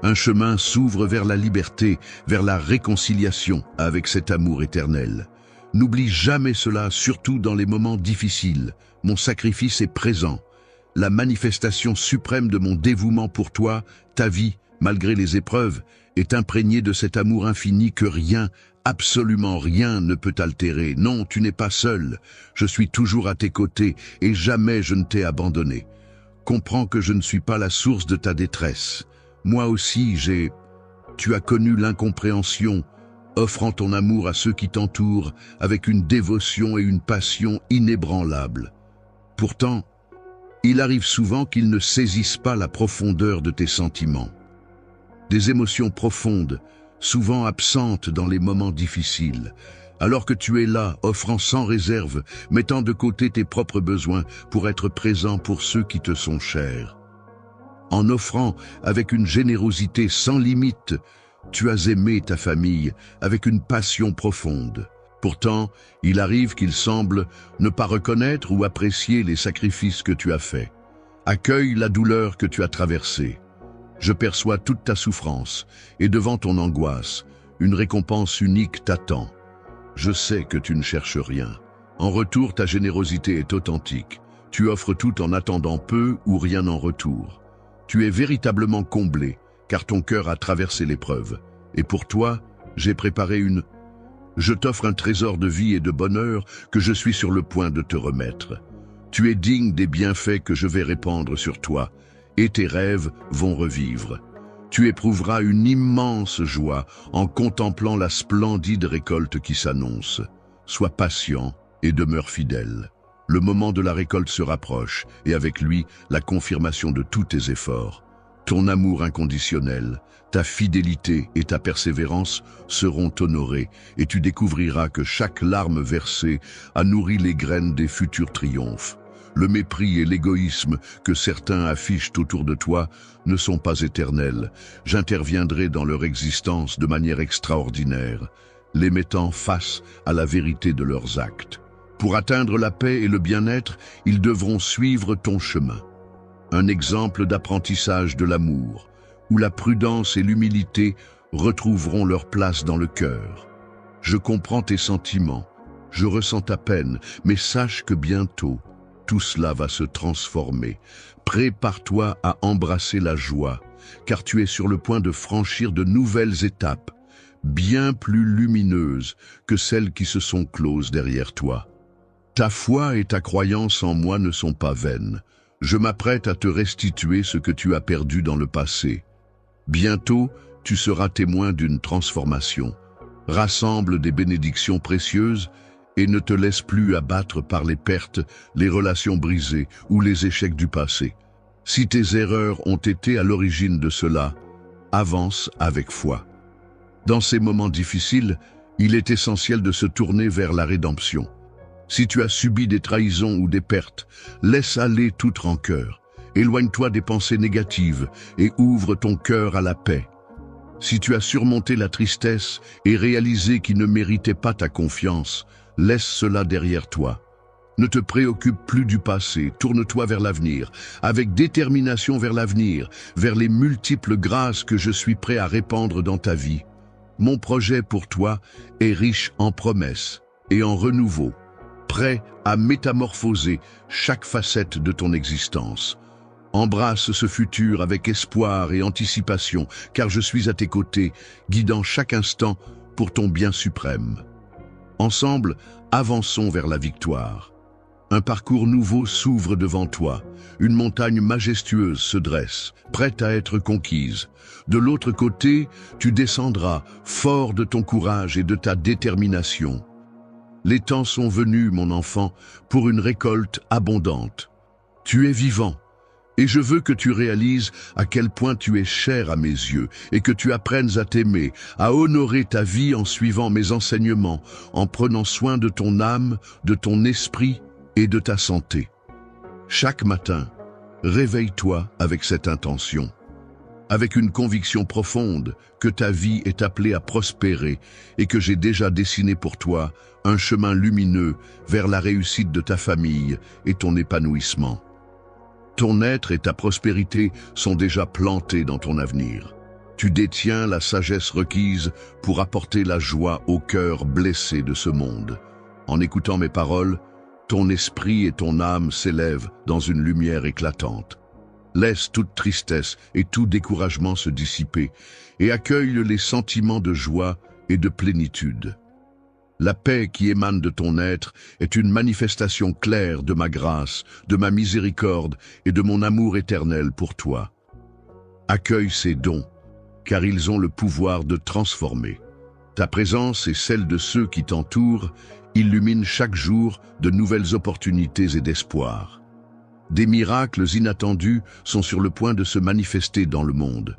Un chemin s'ouvre vers la liberté, vers la réconciliation avec cet amour éternel. N'oublie jamais cela, surtout dans les moments difficiles. Mon sacrifice est présent. La manifestation suprême de mon dévouement pour toi, ta vie, malgré les épreuves, est imprégnée de cet amour infini que rien, absolument rien ne peut altérer. Non, tu n'es pas seul. Je suis toujours à tes côtés et jamais je ne t'ai abandonné. Comprends que je ne suis pas la source de ta détresse. Moi aussi, tu as connu l'incompréhension, offrant ton amour à ceux qui t'entourent avec une dévotion et une passion inébranlables. Pourtant, il arrive souvent qu'ils ne saisissent pas la profondeur de tes sentiments. Des émotions profondes, souvent absentes dans les moments difficiles, alors que tu es là, offrant sans réserve, mettant de côté tes propres besoins pour être présent pour ceux qui te sont chers. En offrant avec une générosité sans limite, tu as aimé ta famille avec une passion profonde. Pourtant, il arrive qu'ils semblent ne pas reconnaître ou apprécier les sacrifices que tu as faits. Accueille la douleur que tu as traversée. Je perçois toute ta souffrance, et devant ton angoisse, une récompense unique t'attend. Je sais que tu ne cherches rien. En retour, ta générosité est authentique. Tu offres tout en attendant peu ou rien en retour. Tu es véritablement comblé, car ton cœur a traversé l'épreuve. Et pour toi, j'ai préparé Je t'offre un trésor de vie et de bonheur que je suis sur le point de te remettre. Tu es digne des bienfaits que je vais répandre sur toi, et tes rêves vont revivre. Tu éprouveras une immense joie en contemplant la splendide récolte qui s'annonce. Sois patient et demeure fidèle. Le moment de la récolte se rapproche, et avec lui, la confirmation de tous tes efforts. Ton amour inconditionnel, ta fidélité et ta persévérance seront honorés et tu découvriras que chaque larme versée a nourri les graines des futurs triomphes. Le mépris et l'égoïsme que certains affichent autour de toi ne sont pas éternels. J'interviendrai dans leur existence de manière extraordinaire, les mettant face à la vérité de leurs actes. Pour atteindre la paix et le bien-être, ils devront suivre ton chemin. Un exemple d'apprentissage de l'amour, où la prudence et l'humilité retrouveront leur place dans le cœur. Je comprends tes sentiments, je ressens ta peine, mais sache que bientôt, tout cela va se transformer. Prépare-toi à embrasser la joie, car tu es sur le point de franchir de nouvelles étapes, bien plus lumineuses que celles qui se sont closes derrière toi. Ta foi et ta croyance en moi ne sont pas vaines. Je m'apprête à te restituer ce que tu as perdu dans le passé. Bientôt, tu seras témoin d'une transformation. Rassemble des bénédictions précieuses et ne te laisse plus abattre par les pertes, les relations brisées ou les échecs du passé. Si tes erreurs ont été à l'origine de cela, avance avec foi. Dans ces moments difficiles, il est essentiel de se tourner vers la rédemption. Si tu as subi des trahisons ou des pertes, laisse aller toute rancœur. Éloigne-toi des pensées négatives et ouvre ton cœur à la paix. Si tu as surmonté la tristesse et réalisé qu'il ne méritait pas ta confiance, laisse cela derrière toi. Ne te préoccupe plus du passé, tourne-toi vers l'avenir, avec détermination vers l'avenir, vers les multiples grâces que je suis prêt à répandre dans ta vie. Mon projet pour toi est riche en promesses et en renouveau, prêt à métamorphoser chaque facette de ton existence. Embrasse ce futur avec espoir et anticipation, car je suis à tes côtés, guidant chaque instant pour ton bien suprême. Ensemble, avançons vers la victoire. Un parcours nouveau s'ouvre devant toi. Une montagne majestueuse se dresse, prête à être conquise. De l'autre côté, tu descendras, fort de ton courage et de ta détermination. Les temps sont venus, mon enfant, pour une récolte abondante. Tu es vivant, et je veux que tu réalises à quel point tu es cher à mes yeux, et que tu apprennes à t'aimer, à honorer ta vie en suivant mes enseignements, en prenant soin de ton âme, de ton esprit et de ta santé. Chaque matin, réveille-toi avec cette intention, avec une conviction profonde que ta vie est appelée à prospérer et que j'ai déjà dessiné pour toi un chemin lumineux vers la réussite de ta famille et ton épanouissement. Ton être et ta prospérité sont déjà plantés dans ton avenir. Tu détiens la sagesse requise pour apporter la joie au cœur blessé de ce monde. En écoutant mes paroles, ton esprit et ton âme s'élèvent dans une lumière éclatante. Laisse toute tristesse et tout découragement se dissiper et accueille les sentiments de joie et de plénitude. La paix qui émane de ton être est une manifestation claire de ma grâce, de ma miséricorde et de mon amour éternel pour toi. Accueille ces dons, car ils ont le pouvoir de transformer. Ta présence et celle de ceux qui t'entourent illuminent chaque jour de nouvelles opportunités et d'espoir. Des miracles inattendus sont sur le point de se manifester dans le monde.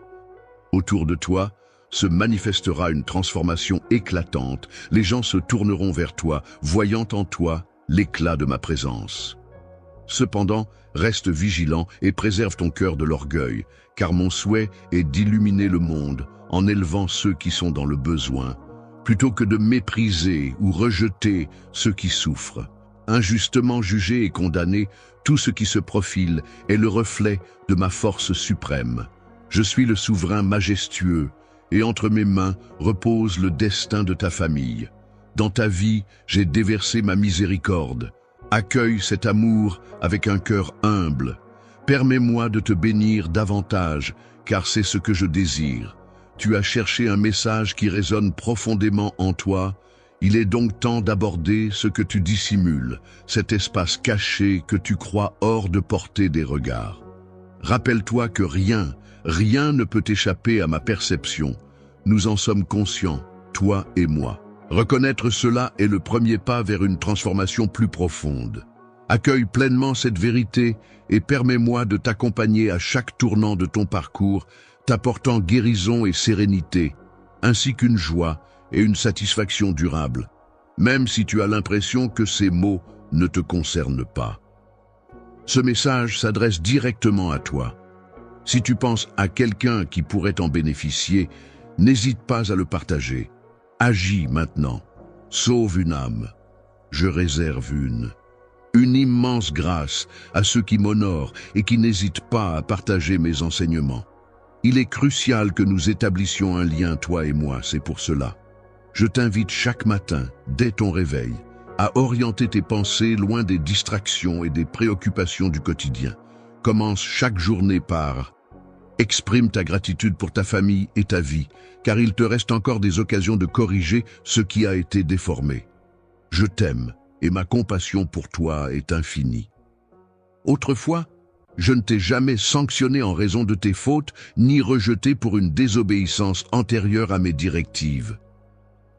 Autour de toi se manifestera une transformation éclatante. Les gens se tourneront vers toi, voyant en toi l'éclat de ma présence. Cependant, reste vigilant et préserve ton cœur de l'orgueil, car mon souhait est d'illuminer le monde en élevant ceux qui sont dans le besoin, plutôt que de mépriser ou rejeter ceux qui souffrent. Injustement jugé et condamné, tout ce qui se profile est le reflet de ma force suprême. Je suis le souverain majestueux, et entre mes mains repose le destin de ta famille. Dans ta vie, j'ai déversé ma miséricorde. Accueille cet amour avec un cœur humble. Permets-moi de te bénir davantage, car c'est ce que je désire. Tu as cherché un message qui résonne profondément en toi. Il est donc temps d'aborder ce que tu dissimules, cet espace caché que tu crois hors de portée des regards. Rappelle-toi que rien ne peut échapper à ma perception. Nous en sommes conscients, toi et moi. Reconnaître cela est le premier pas vers une transformation plus profonde. Accueille pleinement cette vérité et permets-moi de t'accompagner à chaque tournant de ton parcours, t'apportant guérison et sérénité, ainsi qu'une joie et une satisfaction durable, même si tu as l'impression que ces mots ne te concernent pas. Ce message s'adresse directement à toi. Si tu penses à quelqu'un qui pourrait en bénéficier, n'hésite pas à le partager. Agis maintenant. Sauve une âme. Je réserve une immense grâce à ceux qui m'honorent et qui n'hésitent pas à partager mes enseignements. Il est crucial que nous établissions un lien, toi et moi, c'est pour cela. Je t'invite chaque matin, dès ton réveil, à orienter tes pensées loin des distractions et des préoccupations du quotidien. Commence chaque journée par exprime ta gratitude pour ta famille et ta vie, car il te reste encore des occasions de corriger ce qui a été déformé. Je t'aime et ma compassion pour toi est infinie. Autrefois, je ne t'ai jamais sanctionné en raison de tes fautes, ni rejeté pour une désobéissance antérieure à mes directives.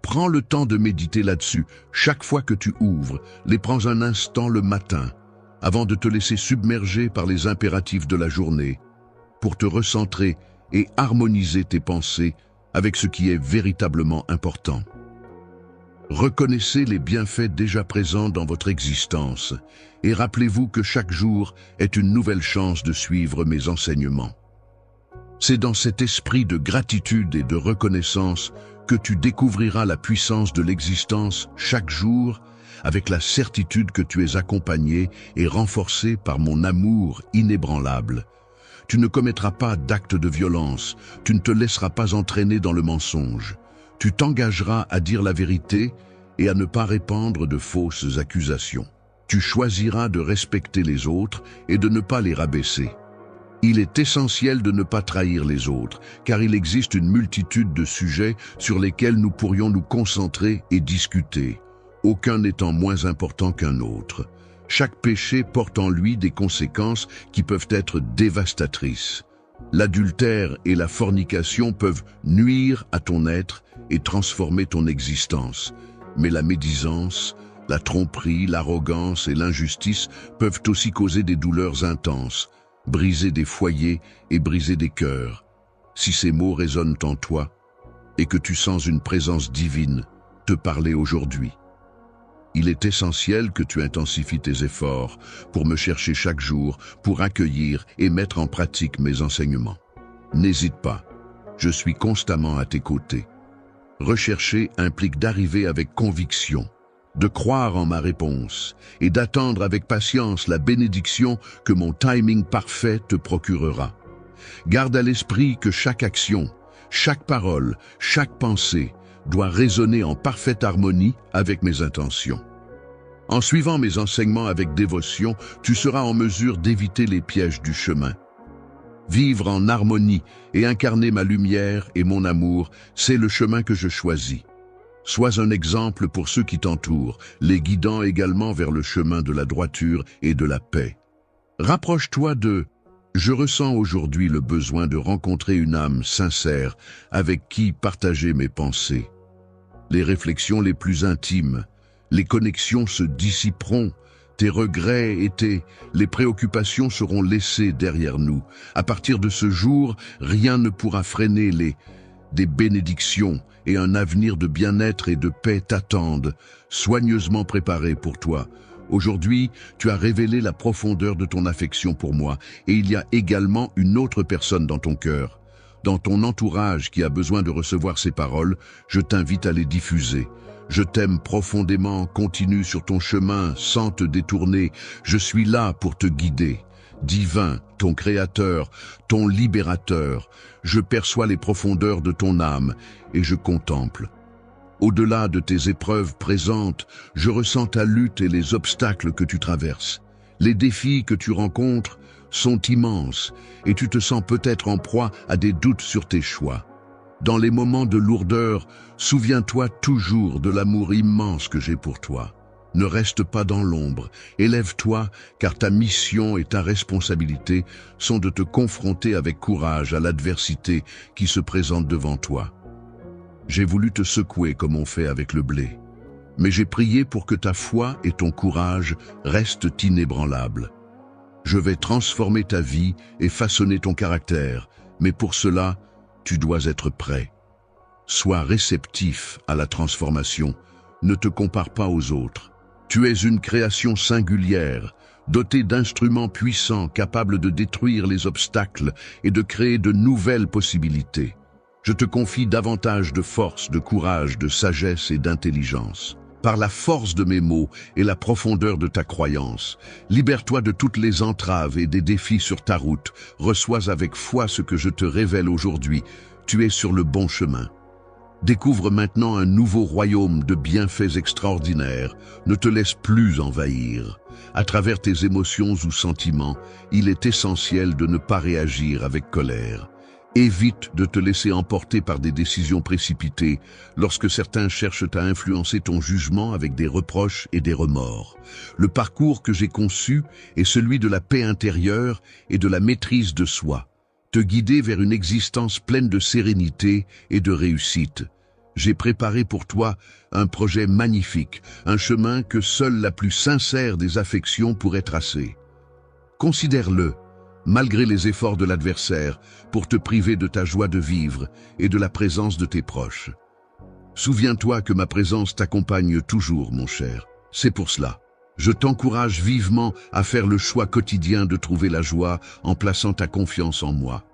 Prends le temps de méditer là-dessus. Chaque fois que tu ouvres, les prends un instant le matin, avant de te laisser submerger par les impératifs de la journée, pour te recentrer et harmoniser tes pensées avec ce qui est véritablement important. Reconnaissez les bienfaits déjà présents dans votre existence et rappelez-vous que chaque jour est une nouvelle chance de suivre mes enseignements. C'est dans cet esprit de gratitude et de reconnaissance que tu découvriras la puissance de l'existence chaque jour avec la certitude que tu es accompagné et renforcé par mon amour inébranlable. Tu ne commettras pas d'actes de violence, tu ne te laisseras pas entraîner dans le mensonge. Tu t'engageras à dire la vérité et à ne pas répandre de fausses accusations. Tu choisiras de respecter les autres et de ne pas les rabaisser. Il est essentiel de ne pas trahir les autres, car il existe une multitude de sujets sur lesquels nous pourrions nous concentrer et discuter, aucun n'étant moins important qu'un autre. Chaque péché porte en lui des conséquences qui peuvent être dévastatrices. L'adultère et la fornication peuvent nuire à ton être et transformer ton existence. Mais la médisance, la tromperie, l'arrogance et l'injustice peuvent aussi causer des douleurs intenses, briser des foyers et briser des cœurs. Si ces mots résonnent en toi et que tu sens une présence divine te parler aujourd'hui, il est essentiel que tu intensifies tes efforts pour me chercher chaque jour, pour accueillir et mettre en pratique mes enseignements. N'hésite pas, je suis constamment à tes côtés. Rechercher implique d'arriver avec conviction, de croire en ma réponse et d'attendre avec patience la bénédiction que mon timing parfait te procurera. Garde à l'esprit que chaque action, chaque parole, chaque pensée doit résonner en parfaite harmonie avec mes intentions. En suivant mes enseignements avec dévotion, tu seras en mesure d'éviter les pièges du chemin. Vivre en harmonie et incarner ma lumière et mon amour, c'est le chemin que je choisis. Sois un exemple pour ceux qui t'entourent, les guidant également vers le chemin de la droiture et de la paix. Rapproche-toi de « Je ressens aujourd'hui le besoin de rencontrer une âme sincère avec qui partager mes pensées. » Les réflexions les plus intimes, les connexions se dissiperont, tes regrets et les préoccupations seront laissées derrière nous. À partir de ce jour, rien ne pourra freiner des bénédictions et un avenir de bien-être et de paix t'attendent, soigneusement préparés pour toi. Aujourd'hui, tu as révélé la profondeur de ton affection pour moi et il y a également une autre personne dans ton cœur. Dans ton entourage qui a besoin de recevoir ces paroles, je t'invite à les diffuser. Je t'aime profondément, continue sur ton chemin sans te détourner. Je suis là pour te guider. Divin, ton Créateur, ton Libérateur, je perçois les profondeurs de ton âme et je contemple. Au-delà de tes épreuves présentes, je ressens ta lutte et les obstacles que tu traverses. Les défis que tu rencontres sont immenses et tu te sens peut-être en proie à des doutes sur tes choix. Dans les moments de lourdeur, souviens-toi toujours de l'amour immense que j'ai pour toi. Ne reste pas dans l'ombre, élève-toi, car ta mission et ta responsabilité sont de te confronter avec courage à l'adversité qui se présente devant toi. J'ai voulu te secouer comme on fait avec le blé. mais j'ai prié pour que ta foi et ton courage restent inébranlables. Je vais transformer ta vie et façonner ton caractère, mais pour cela, tu dois être prêt. Sois réceptif à la transformation, ne te compare pas aux autres. Tu es une création singulière, dotée d'instruments puissants capables de détruire les obstacles et de créer de nouvelles possibilités. Je te confie davantage de force, de courage, de sagesse et d'intelligence. Par la force de mes mots et la profondeur de ta croyance, libère-toi de toutes les entraves et des défis sur ta route. Reçois avec foi ce que je te révèle aujourd'hui. Tu es sur le bon chemin. Découvre maintenant un nouveau royaume de bienfaits extraordinaires. Ne te laisse plus envahir. À travers tes émotions ou sentiments, il est essentiel de ne pas réagir avec colère. Évite de te laisser emporter par des décisions précipitées lorsque certains cherchent à influencer ton jugement avec des reproches et des remords. Le parcours que j'ai conçu est celui de la paix intérieure et de la maîtrise de soi, te guider vers une existence pleine de sérénité et de réussite. J'ai préparé pour toi un projet magnifique, un chemin que seule la plus sincère des affections pourrait tracer. Considère-le, malgré les efforts de l'adversaire, pour te priver de ta joie de vivre et de la présence de tes proches. Souviens-toi que ma présence t'accompagne toujours, mon cher. C'est pour cela. Je t'encourage vivement à faire le choix quotidien de trouver la joie en plaçant ta confiance en moi.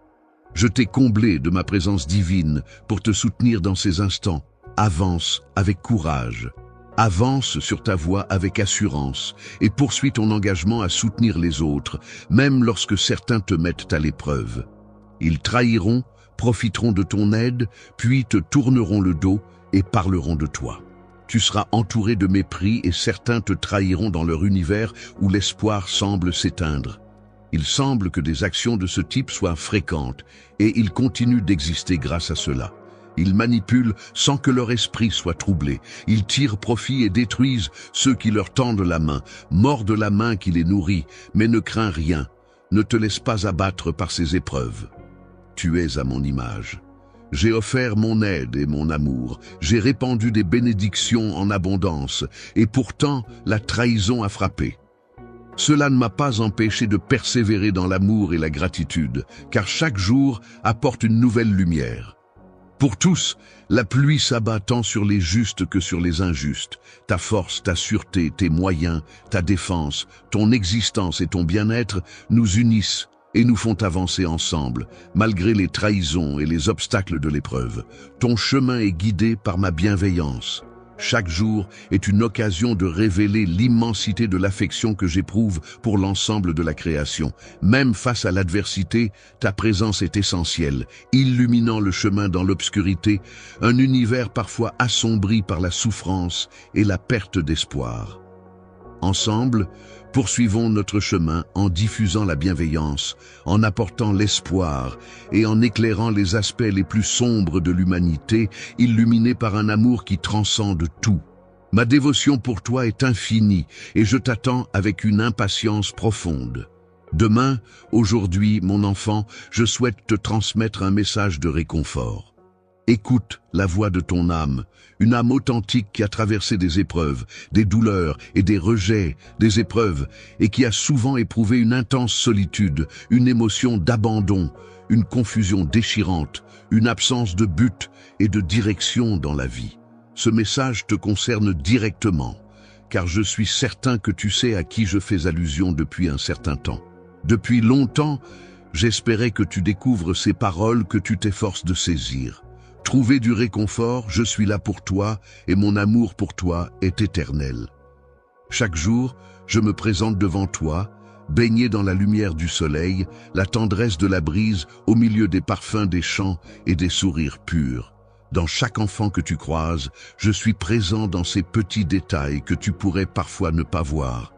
Je t'ai comblé de ma présence divine pour te soutenir dans ces instants. Avance avec courage. Avance sur ta voie avec assurance et poursuis ton engagement à soutenir les autres, même lorsque certains te mettent à l'épreuve. Ils trahiront, profiteront de ton aide, puis te tourneront le dos et parleront de toi. Tu seras entouré de mépris et certains te trahiront dans leur univers où l'espoir semble s'éteindre. Il semble que des actions de ce type soient fréquentes et ils continuent d'exister grâce à cela. Ils manipulent sans que leur esprit soit troublé. Ils tirent profit et détruisent ceux qui leur tendent la main, mordent la main qui les nourrit, mais ne crains rien. Ne te laisse pas abattre par ces épreuves. Tu es à mon image. J'ai offert mon aide et mon amour. J'ai répandu des bénédictions en abondance, et pourtant la trahison a frappé. Cela ne m'a pas empêché de persévérer dans l'amour et la gratitude, car chaque jour apporte une nouvelle lumière. Pour tous, la pluie s'abat tant sur les justes que sur les injustes. Ta force, ta sûreté, tes moyens, ta défense, ton existence et ton bien-être nous unissent et nous font avancer ensemble, malgré les trahisons et les obstacles de l'épreuve. Ton chemin est guidé par ma bienveillance. Chaque jour est une occasion de révéler l'immensité de l'affection que j'éprouve pour l'ensemble de la création. Même face à l'adversité, ta présence est essentielle, illuminant le chemin dans l'obscurité, un univers parfois assombri par la souffrance et la perte d'espoir. Ensemble, poursuivons notre chemin en diffusant la bienveillance, en apportant l'espoir et en éclairant les aspects les plus sombres de l'humanité, illuminés par un amour qui transcende tout. Ma dévotion pour toi est infinie et je t'attends avec une impatience profonde. Demain, aujourd'hui, mon enfant, je souhaite te transmettre un message de réconfort. Écoute la voix de ton âme, une âme authentique qui a traversé des épreuves, des douleurs et des rejets, des épreuves, et qui a souvent éprouvé une intense solitude, une émotion d'abandon, une confusion déchirante, une absence de but et de direction dans la vie. Ce message te concerne directement, car je suis certain que tu sais à qui je fais allusion depuis un certain temps. Depuis longtemps, j'espérais que tu découvres ces paroles que tu t'efforces de saisir. Trouver du réconfort, je suis là pour toi et mon amour pour toi est éternel. Chaque jour, je me présente devant toi, baigné dans la lumière du soleil, la tendresse de la brise, au milieu des parfums des champs et des sourires purs. Dans chaque enfant que tu croises, je suis présent dans ces petits détails que tu pourrais parfois ne pas voir.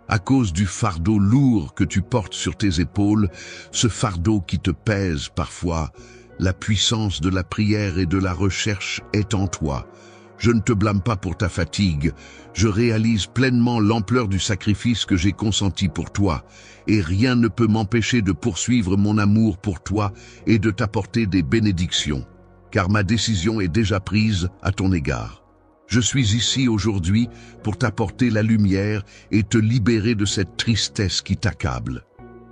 À cause du fardeau lourd que tu portes sur tes épaules, ce fardeau qui te pèse parfois, la puissance de la prière et de la recherche est en toi. Je ne te blâme pas pour ta fatigue. Je réalise pleinement l'ampleur du sacrifice que j'ai consenti pour toi. Et rien ne peut m'empêcher de poursuivre mon amour pour toi et de t'apporter des bénédictions. Car ma décision est déjà prise à ton égard. Je suis ici aujourd'hui pour t'apporter la lumière et te libérer de cette tristesse qui t'accable.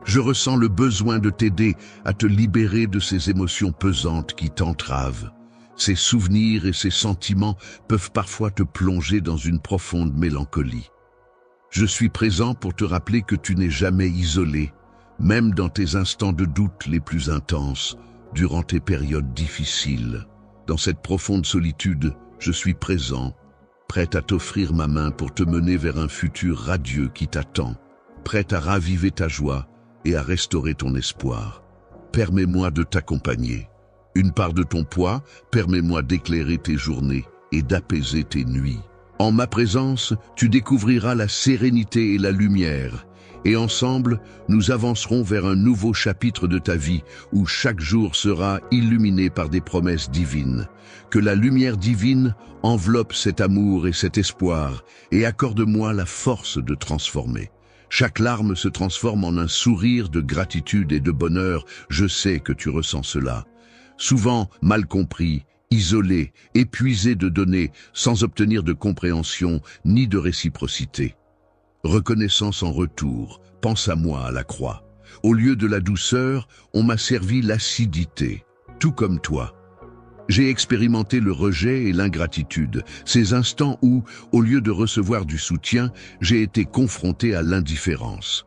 Je ressens le besoin de t'aider à te libérer de ces émotions pesantes qui t'entravent. Ces souvenirs et ces sentiments peuvent parfois te plonger dans une profonde mélancolie. Je suis présent pour te rappeler que tu n'es jamais isolé, même dans tes instants de doute les plus intenses, durant tes périodes difficiles. Dans cette profonde solitude, je suis présent, prêt à t'offrir ma main pour te mener vers un futur radieux qui t'attend, prêt à raviver ta joie et à restaurer ton espoir. Permets-moi de t'accompagner. Une part de ton poids, permets-moi d'éclairer tes journées et d'apaiser tes nuits. En ma présence, tu découvriras la sérénité et la lumière, et ensemble, nous avancerons vers un nouveau chapitre de ta vie où chaque jour sera illuminé par des promesses divines. Que la lumière divine enveloppe cet amour et cet espoir et accorde-moi la force de transformer. Chaque larme se transforme en un sourire de gratitude et de bonheur, je sais que tu ressens cela. Souvent mal compris, isolé, épuisé de donner, sans obtenir de compréhension ni de réciprocité. Reconnaissance en retour, pense à moi à la croix. Au lieu de la douceur, on m'a servi l'acidité, tout comme toi. J'ai expérimenté le rejet et l'ingratitude, ces instants où, au lieu de recevoir du soutien, j'ai été confronté à l'indifférence.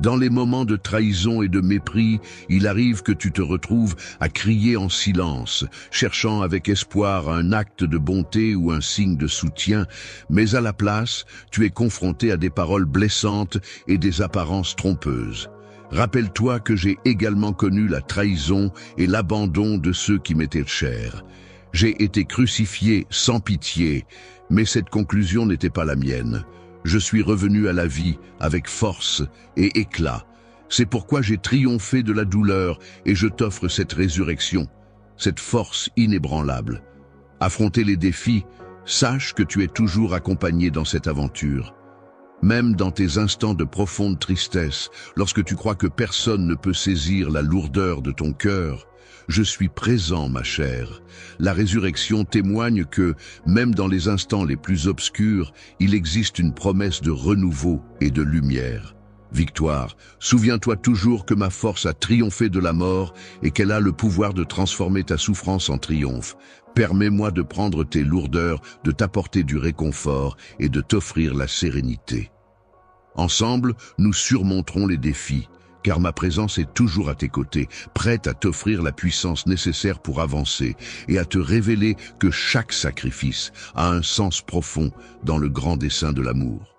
Dans les moments de trahison et de mépris, il arrive que tu te retrouves à crier en silence, cherchant avec espoir un acte de bonté ou un signe de soutien, mais à la place, tu es confronté à des paroles blessantes et des apparences trompeuses. Rappelle-toi que j'ai également connu la trahison et l'abandon de ceux qui m'étaient chers. J'ai été crucifié sans pitié, mais cette conclusion n'était pas la mienne. Je suis revenu à la vie avec force et éclat. C'est pourquoi j'ai triomphé de la douleur et je t'offre cette résurrection, cette force inébranlable. Affronter les défis, sache que tu es toujours accompagné dans cette aventure. Même dans tes instants de profonde tristesse, lorsque tu crois que personne ne peut saisir la lourdeur de ton cœur, je suis présent, ma chère. La résurrection témoigne que, même dans les instants les plus obscurs, il existe une promesse de renouveau et de lumière. Victoire, souviens-toi toujours que ma force a triomphé de la mort et qu'elle a le pouvoir de transformer ta souffrance en triomphe. Permets-moi de prendre tes lourdeurs, de t'apporter du réconfort et de t'offrir la sérénité. Ensemble, nous surmonterons les défis, car ma présence est toujours à tes côtés, prête à t'offrir la puissance nécessaire pour avancer et à te révéler que chaque sacrifice a un sens profond dans le grand dessein de l'amour.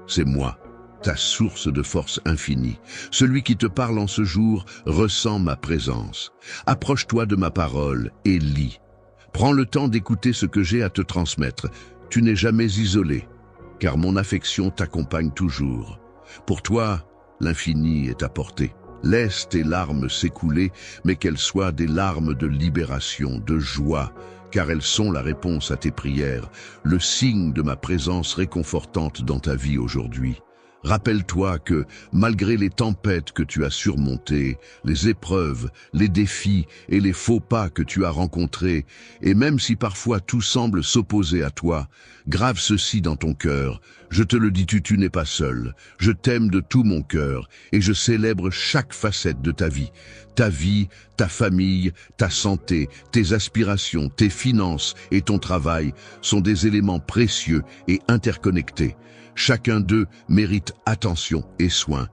C'est moi, ta source de force infinie. Celui qui te parle en ce jour ressent ma présence. Approche-toi de ma parole et lis. Prends le temps d'écouter ce que j'ai à te transmettre. Tu n'es jamais isolé, car mon affection t'accompagne toujours. Pour toi, l'infini est à portée. Laisse tes larmes s'écouler, mais qu'elles soient des larmes de libération, de joie, car elles sont la réponse à tes prières, le signe de ma présence réconfortante dans ta vie aujourd'hui. Rappelle-toi que, malgré les tempêtes que tu as surmontées, les épreuves, les défis et les faux pas que tu as rencontrés, et même si parfois tout semble s'opposer à toi, grave ceci dans ton cœur. Je te le dis, tu n'es pas seul. Je t'aime de tout mon cœur et je célèbre chaque facette de ta vie, ta famille, ta santé, tes aspirations, tes finances et ton travail sont des éléments précieux et interconnectés. Chacun d'eux mérite attention et soin.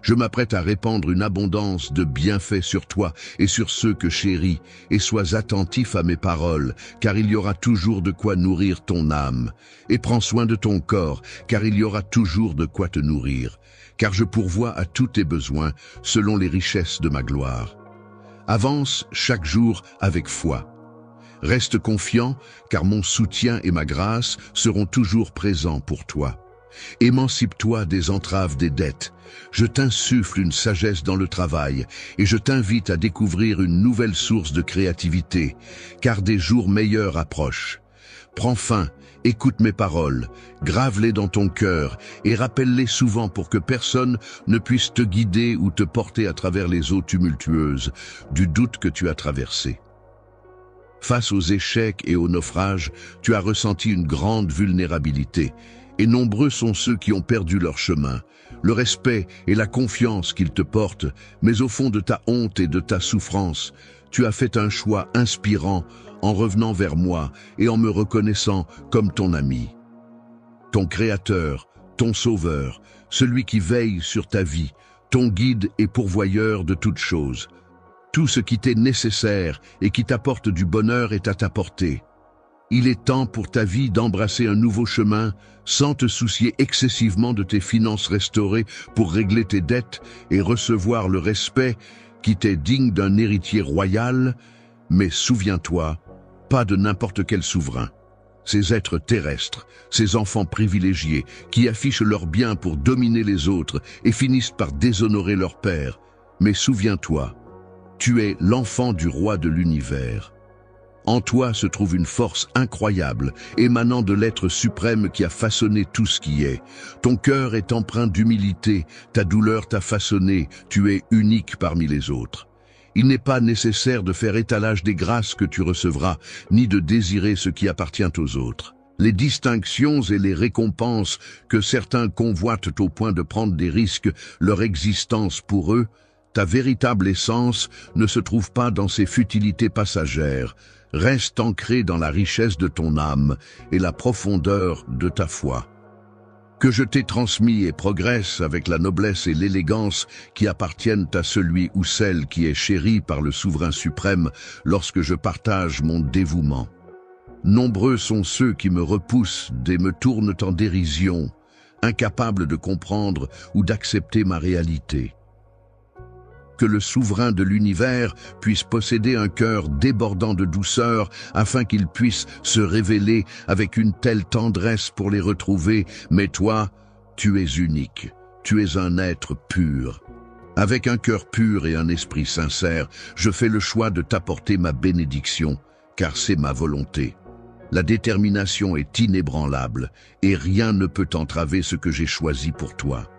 Je m'apprête à répandre une abondance de bienfaits sur toi et sur ceux que chéris, et sois attentif à mes paroles, car il y aura toujours de quoi nourrir ton âme. Et prends soin de ton corps, car il y aura toujours de quoi te nourrir, car je pourvois à tous tes besoins selon les richesses de ma gloire. Avance chaque jour avec foi. Reste confiant, car mon soutien et ma grâce seront toujours présents pour toi. Émancipe-toi des entraves des dettes. Je t'insuffle une sagesse dans le travail et je t'invite à découvrir une nouvelle source de créativité, car des jours meilleurs approchent. Prends fin, écoute mes paroles, grave-les dans ton cœur et rappelle-les souvent pour que personne ne puisse te guider ou te porter à travers les eaux tumultueuses du doute que tu as traversé. Face aux échecs et aux naufrages, tu as ressenti une grande vulnérabilité, et nombreux sont ceux qui ont perdu leur chemin. Le respect et la confiance qu'ils te portent, mais au fond de ta honte et de ta souffrance, tu as fait un choix inspirant en revenant vers moi et en me reconnaissant comme ton ami. Ton Créateur, ton Sauveur, celui qui veille sur ta vie, ton guide et pourvoyeur de toutes choses. Tout ce qui t'est nécessaire et qui t'apporte du bonheur est à ta portée. Il est temps pour ta vie d'embrasser un nouveau chemin sans te soucier excessivement de tes finances restaurées pour régler tes dettes et recevoir le respect qui t'est digne d'un héritier royal, mais souviens-toi, pas de n'importe quel souverain. Ces êtres terrestres, ces enfants privilégiés qui affichent leur bien pour dominer les autres et finissent par déshonorer leur père. Mais souviens-toi, tu es l'enfant du roi de l'univers. En toi se trouve une force incroyable, émanant de l'être suprême qui a façonné tout ce qui est. Ton cœur est empreint d'humilité, ta douleur t'a façonné, tu es unique parmi les autres. Il n'est pas nécessaire de faire étalage des grâces que tu recevras, ni de désirer ce qui appartient aux autres. Les distinctions et les récompenses que certains convoitent au point de prendre des risques, leur existence pour eux, ta véritable essence ne se trouve pas dans ces futilités passagères. Reste ancré dans la richesse de ton âme et la profondeur de ta foi. Que je t'ai transmis et progresse avec la noblesse et l'élégance qui appartiennent à celui ou celle qui est chéri par le souverain suprême lorsque je partage mon dévouement. Nombreux sont ceux qui me repoussent et me tournent en dérision, incapables de comprendre ou d'accepter ma réalité. Que le souverain de l'univers puisse posséder un cœur débordant de douceur afin qu'il puisse se révéler avec une telle tendresse pour les retrouver. Mais toi, tu es unique, tu es un être pur. Avec un cœur pur et un esprit sincère, je fais le choix de t'apporter ma bénédiction, car c'est ma volonté. La détermination est inébranlable et rien ne peut entraver ce que j'ai choisi pour toi.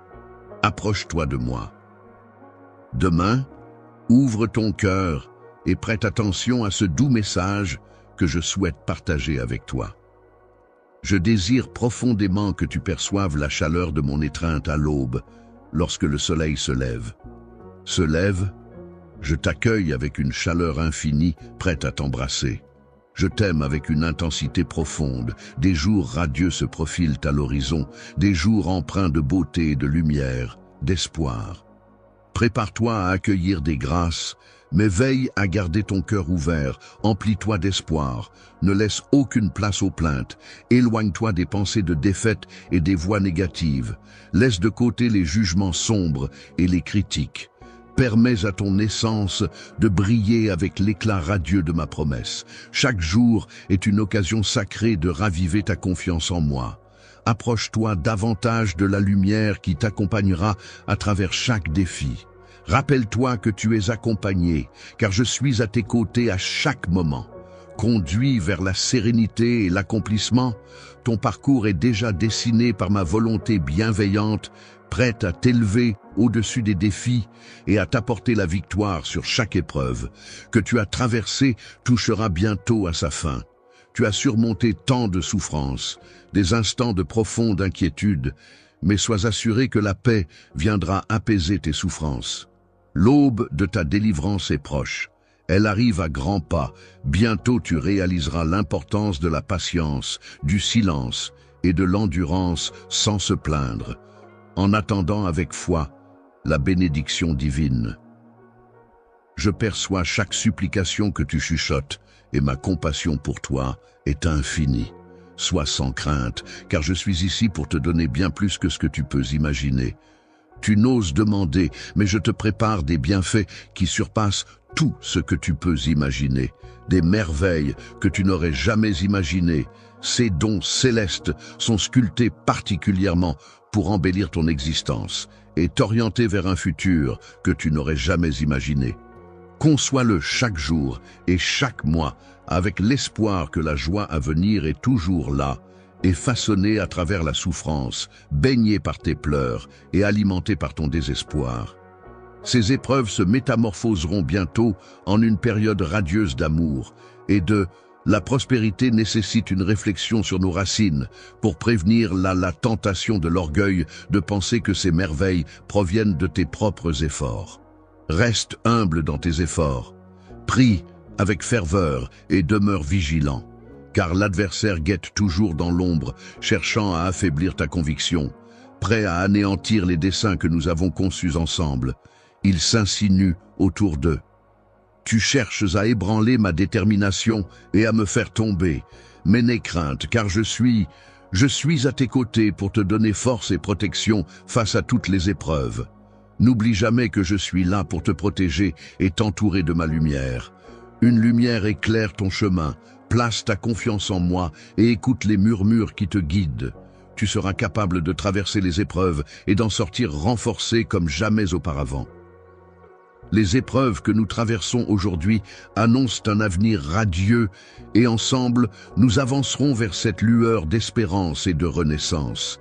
Approche-toi de moi. Demain, ouvre ton cœur et prête attention à ce doux message que je souhaite partager avec toi. Je désire profondément que tu perçoives la chaleur de mon étreinte à l'aube, lorsque le soleil se lève. Se lève, je t'accueille avec une chaleur infinie, prête à t'embrasser. Je t'aime avec une intensité profonde. Des jours radieux se profilent à l'horizon, des jours empreints de beauté et de lumière, d'espoir. Prépare-toi à accueillir des grâces, mais veille à garder ton cœur ouvert, emplis-toi d'espoir, ne laisse aucune place aux plaintes, éloigne-toi des pensées de défaite et des voix négatives, laisse de côté les jugements sombres et les critiques. Permets à ton essence de briller avec l'éclat radieux de ma promesse. Chaque jour est une occasion sacrée de raviver ta confiance en moi. Approche-toi davantage de la lumière qui t'accompagnera à travers chaque défi. Rappelle-toi que tu es accompagné, car je suis à tes côtés à chaque moment. Conduit vers la sérénité et l'accomplissement, ton parcours est déjà dessiné par ma volonté bienveillante, prête à t'élever au-dessus des défis et à t'apporter la victoire sur chaque épreuve que tu as traversée touchera bientôt à sa fin. Tu as surmonté tant de souffrances, des instants de profonde inquiétude, mais sois assuré que la paix viendra apaiser tes souffrances. L'aube de ta délivrance est proche. Elle arrive à grands pas. Bientôt tu réaliseras l'importance de la patience, du silence et de l'endurance sans se plaindre, en attendant avec foi la bénédiction divine. Je perçois chaque supplication que tu chuchotes, et ma compassion pour toi est infinie. Sois sans crainte, car je suis ici pour te donner bien plus que ce que tu peux imaginer. Tu n'oses demander, mais je te prépare des bienfaits qui surpassent tout ce que tu peux imaginer. Des merveilles que tu n'aurais jamais imaginées. Ces dons célestes sont sculptés particulièrement pour embellir ton existence et t'orienter vers un futur que tu n'aurais jamais imaginé. Conçois-le chaque jour et chaque mois avec l'espoir que la joie à venir est toujours là et façonnée à travers la souffrance, baignée par tes pleurs et alimentée par ton désespoir. Ces épreuves se métamorphoseront bientôt en une période radieuse d'amour Et 2. La prospérité nécessite une réflexion sur nos racines pour prévenir la tentation de l'orgueil de penser que ces merveilles proviennent de tes propres efforts. Reste humble dans tes efforts. Prie avec ferveur et demeure vigilant, car l'adversaire guette toujours dans l'ombre, cherchant à affaiblir ta conviction, prêt à anéantir les desseins que nous avons conçus ensemble. Il s'insinue autour d'eux. Tu cherches à ébranler ma détermination et à me faire tomber, mais n'aie crainte, car je suis à tes côtés pour te donner force et protection face à toutes les épreuves. N'oublie jamais que je suis là pour te protéger et t'entourer de ma lumière. Une lumière éclaire ton chemin, place ta confiance en moi et écoute les murmures qui te guident. Tu seras capable de traverser les épreuves et d'en sortir renforcé comme jamais auparavant. Les épreuves que nous traversons aujourd'hui annoncent un avenir radieux et ensemble, nous avancerons vers cette lueur d'espérance et de renaissance.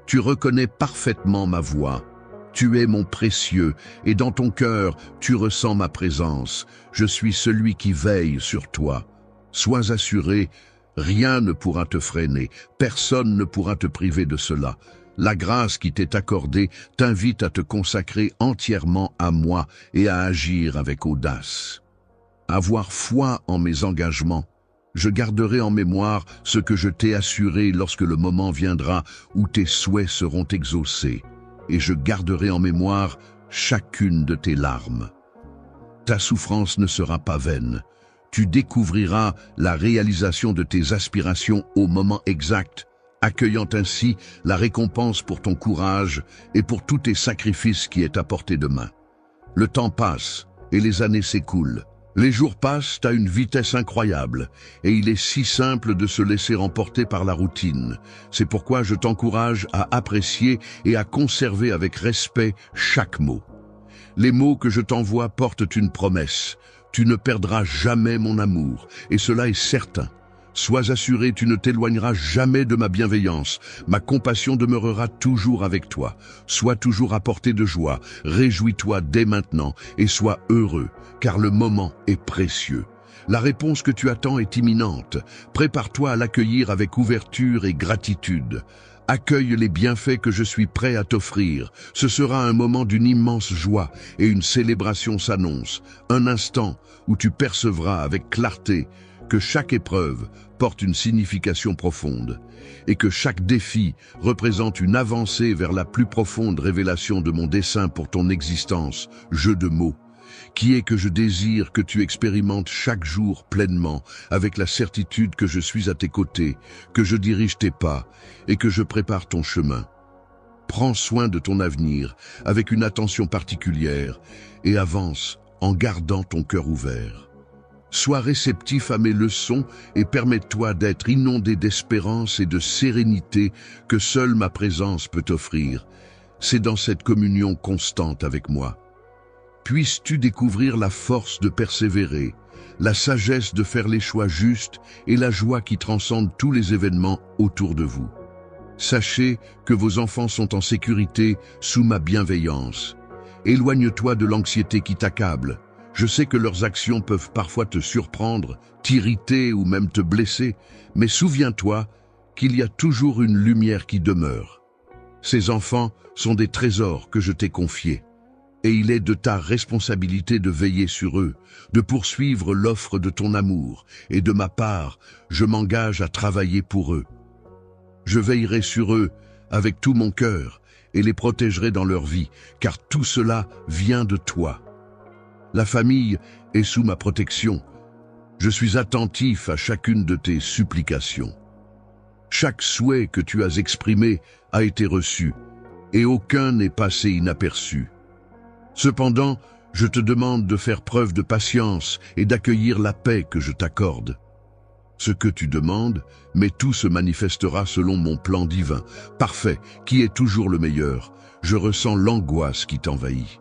Tu reconnais parfaitement ma voix. Tu es mon précieux et dans ton cœur, tu ressens ma présence. Je suis celui qui veille sur toi. Sois assuré, rien ne pourra te freiner, personne ne pourra te priver de cela. La grâce qui t'est accordée t'invite à te consacrer entièrement à moi et à agir avec audace. Avoir foi en mes engagements. Je garderai en mémoire ce que je t'ai assuré lorsque le moment viendra où tes souhaits seront exaucés. Et je garderai en mémoire chacune de tes larmes. Ta souffrance ne sera pas vaine. Tu découvriras la réalisation de tes aspirations au moment exact, accueillant ainsi la récompense pour ton courage et pour tous tes sacrifices qui est à portée de main. Le temps passe et les années s'écoulent. Les jours passent à une vitesse incroyable et il est si simple de se laisser emporter par la routine. C'est pourquoi je t'encourage à apprécier et à conserver avec respect chaque mot. Les mots que je t'envoie portent une promesse. Tu ne perdras jamais mon amour, et cela est certain. Sois assuré, tu ne t'éloigneras jamais de ma bienveillance. Ma compassion demeurera toujours avec toi. Sois toujours à portée de joie. Réjouis-toi dès maintenant et sois heureux, car le moment est précieux. La réponse que tu attends est imminente. Prépare-toi à l'accueillir avec ouverture et gratitude. Accueille les bienfaits que je suis prêt à t'offrir. Ce sera un moment d'une immense joie et une célébration s'annonce. Un instant où tu percevras avec clarté que chaque épreuve porte une signification profonde et que chaque défi représente une avancée vers la plus profonde révélation de mon dessein pour ton existence, jeu de mots, qui est que je désire que tu expérimentes chaque jour pleinement avec la certitude que je suis à tes côtés, que je dirige tes pas et que je prépare ton chemin. Prends soin de ton avenir avec une attention particulière et avance en gardant ton cœur ouvert. Sois réceptif à mes leçons et permets-toi d'être inondé d'espérance et de sérénité que seule ma présence peut offrir. C'est dans cette communion constante avec moi. Puisses-tu découvrir la force de persévérer, la sagesse de faire les choix justes et la joie qui transcende tous les événements autour de vous. Sachez que vos enfants sont en sécurité sous ma bienveillance. Éloigne-toi de l'anxiété qui t'accable. Je sais que leurs actions peuvent parfois te surprendre, t'irriter ou même te blesser, mais souviens-toi qu'il y a toujours une lumière qui demeure. Ces enfants sont des trésors que je t'ai confiés, et il est de ta responsabilité de veiller sur eux, de poursuivre l'offre de ton amour, et de ma part, je m'engage à travailler pour eux. Je veillerai sur eux avec tout mon cœur et les protégerai dans leur vie, car tout cela vient de toi. La famille est sous ma protection. Je suis attentif à chacune de tes supplications. Chaque souhait que tu as exprimé a été reçu, et aucun n'est passé inaperçu. Cependant, je te demande de faire preuve de patience et d'accueillir la paix que je t'accorde. Ce que tu demandes, mais tout se manifestera selon mon plan divin, parfait, qui est toujours le meilleur. Je ressens l'angoisse qui t'envahit.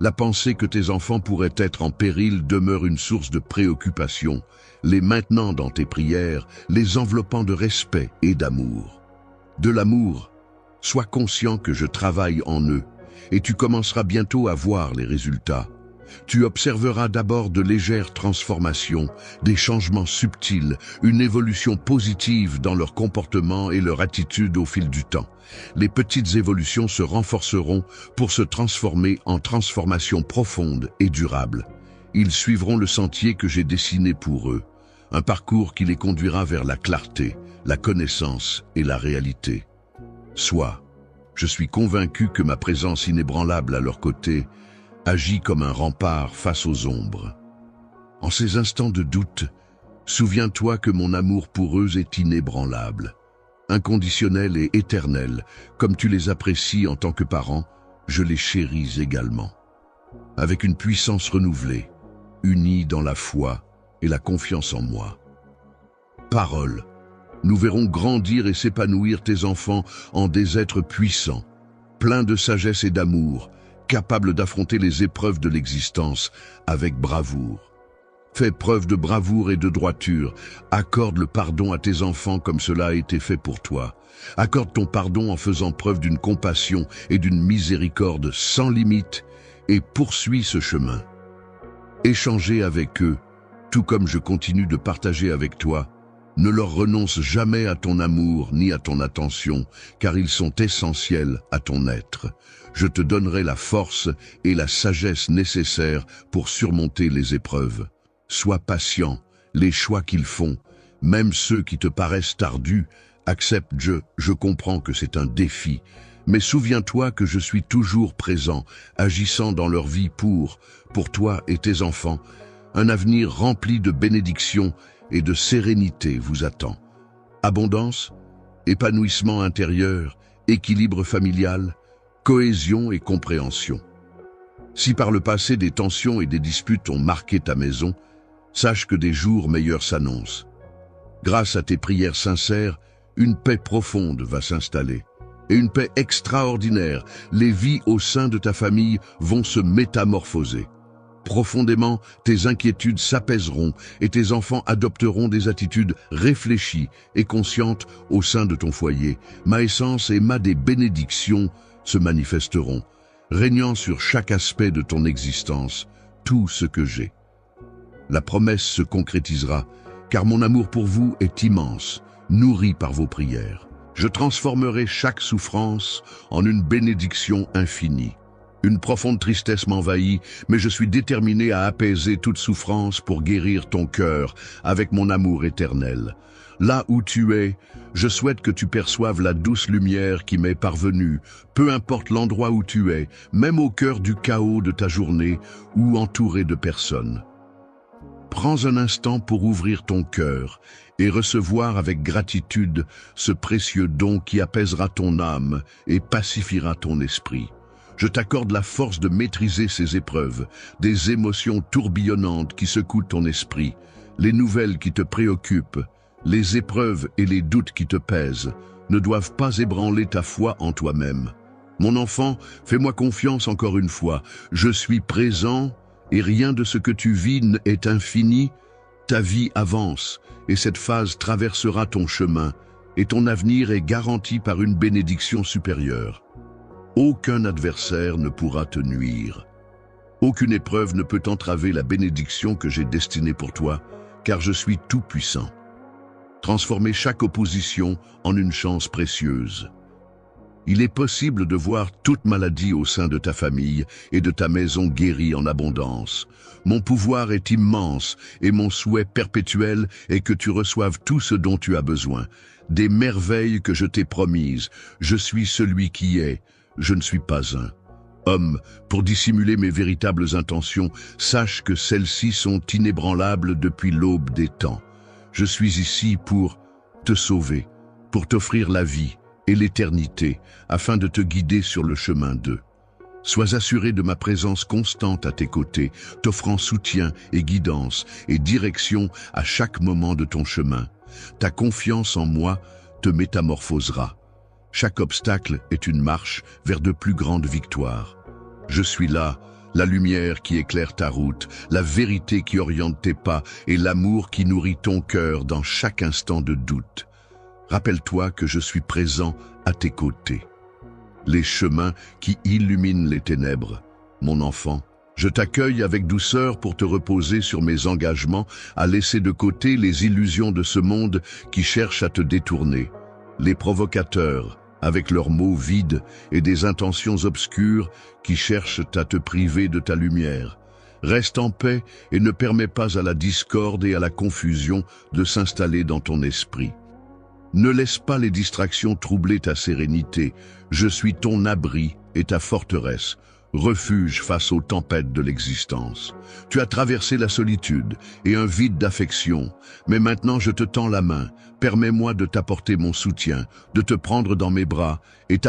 La pensée que tes enfants pourraient être en péril demeure une source de préoccupation, les maintenant dans tes prières, les enveloppant de respect et d'amour. De l'amour, sois conscient que je travaille en eux, et tu commenceras bientôt à voir les résultats. Tu observeras d'abord de légères transformations, des changements subtils, une évolution positive dans leur comportement et leur attitude au fil du temps. Les petites évolutions se renforceront pour se transformer en transformations profondes et durables. Ils suivront le sentier que j'ai dessiné pour eux, un parcours qui les conduira vers la clarté, la connaissance et la réalité. Sois, je suis convaincu que ma présence inébranlable à leur côté agit comme un rempart face aux ombres. En ces instants de doute, souviens-toi que mon amour pour eux est inébranlable, inconditionnel et éternel. Comme tu les apprécies en tant que parent, je les chéris également. Avec une puissance renouvelée, unis dans la foi et la confiance en moi. Parole, nous verrons grandir et s'épanouir tes enfants en des êtres puissants, pleins de sagesse et d'amour, capables d'affronter les épreuves de l'existence avec bravoure. Fais preuve de bravoure et de droiture. Accorde le pardon à tes enfants comme cela a été fait pour toi. Accorde ton pardon en faisant preuve d'une compassion et d'une miséricorde sans limite et poursuis ce chemin. Échanger avec eux, tout comme je continue de partager avec toi. Ne leur renonce jamais à ton amour ni à ton attention, car ils sont essentiels à ton être. Je te donnerai la force et la sagesse nécessaires pour surmonter les épreuves. Sois patient, les choix qu'ils font, même ceux qui te paraissent ardus, accepte. Je comprends que c'est un défi, mais souviens-toi que je suis toujours présent, agissant dans leur vie pour toi et tes enfants. Un avenir rempli de bénédictions et de sérénité vous attend. Abondance, épanouissement intérieur, équilibre familial, cohésion et compréhension. Si par le passé des tensions et des disputes ont marqué ta maison, sache que des jours meilleurs s'annoncent. Grâce à tes prières sincères, une paix profonde va s'installer. Et une paix extraordinaire, les vies au sein de ta famille vont se métamorphoser. Profondément, tes inquiétudes s'apaiseront et tes enfants adopteront des attitudes réfléchies et conscientes au sein de ton foyer. Ma essence et des bénédictions se manifesteront, régnant sur chaque aspect de ton existence, tout ce que j'ai. La promesse se concrétisera, car mon amour pour vous est immense, nourri par vos prières. Je transformerai chaque souffrance en une bénédiction infinie. Une profonde tristesse m'envahit, mais je suis déterminé à apaiser toute souffrance pour guérir ton cœur avec mon amour éternel. Là où tu es, je souhaite que tu perçoives la douce lumière qui m'est parvenue, peu importe l'endroit où tu es, même au cœur du chaos de ta journée ou entouré de personnes. Prends un instant pour ouvrir ton cœur et recevoir avec gratitude ce précieux don qui apaisera ton âme et pacifiera ton esprit. Je t'accorde la force de maîtriser ces épreuves, des émotions tourbillonnantes qui secouent ton esprit, les nouvelles qui te préoccupent, les épreuves et les doutes qui te pèsent, ne doivent pas ébranler ta foi en toi-même. Mon enfant, fais-moi confiance encore une fois, je suis présent et rien de ce que tu vis n'est infini. Ta vie avance et cette phase traversera ton chemin et ton avenir est garanti par une bénédiction supérieure. Aucun adversaire ne pourra te nuire. Aucune épreuve ne peut entraver la bénédiction que j'ai destinée pour toi, car je suis tout-puissant. Transformer chaque opposition en une chance précieuse. Il est possible de voir toute maladie au sein de ta famille et de ta maison guérie en abondance. Mon pouvoir est immense et mon souhait perpétuel est que tu reçoives tout ce dont tu as besoin. Des merveilles que je t'ai promises. Je suis celui qui est. Je ne suis pas un homme. Pour dissimuler mes véritables intentions, sache que celles-ci sont inébranlables depuis l'aube des temps. Je suis ici pour te sauver, pour t'offrir la vie et l'éternité, afin de te guider sur le chemin d'eux. Sois assuré de ma présence constante à tes côtés, t'offrant soutien et guidance et direction à chaque moment de ton chemin. Ta confiance en moi te métamorphosera. Chaque obstacle est une marche vers de plus grandes victoires. Je suis là, la lumière qui éclaire ta route, la vérité qui oriente tes pas et l'amour qui nourrit ton cœur dans chaque instant de doute. Rappelle-toi que je suis présent à tes côtés. Les chemins qui illuminent les ténèbres, mon enfant, Je t'accueille avec douceur pour te reposer sur mes engagements, à laisser de côté les illusions de ce monde qui cherchent à te détourner. Les provocateurs, avec leurs mots vides et des intentions obscures qui cherchent à te priver de ta lumière. Reste en paix et ne permets pas à la discorde et à la confusion de s'installer dans ton esprit. Ne laisse pas les distractions troubler ta sérénité. Je suis ton abri et ta forteresse, refuge face aux tempêtes de l'existence. Tu as traversé la solitude et un vide d'affection, mais maintenant je te tends la main. Permets-moi de t'apporter mon soutien, de te prendre dans mes bras et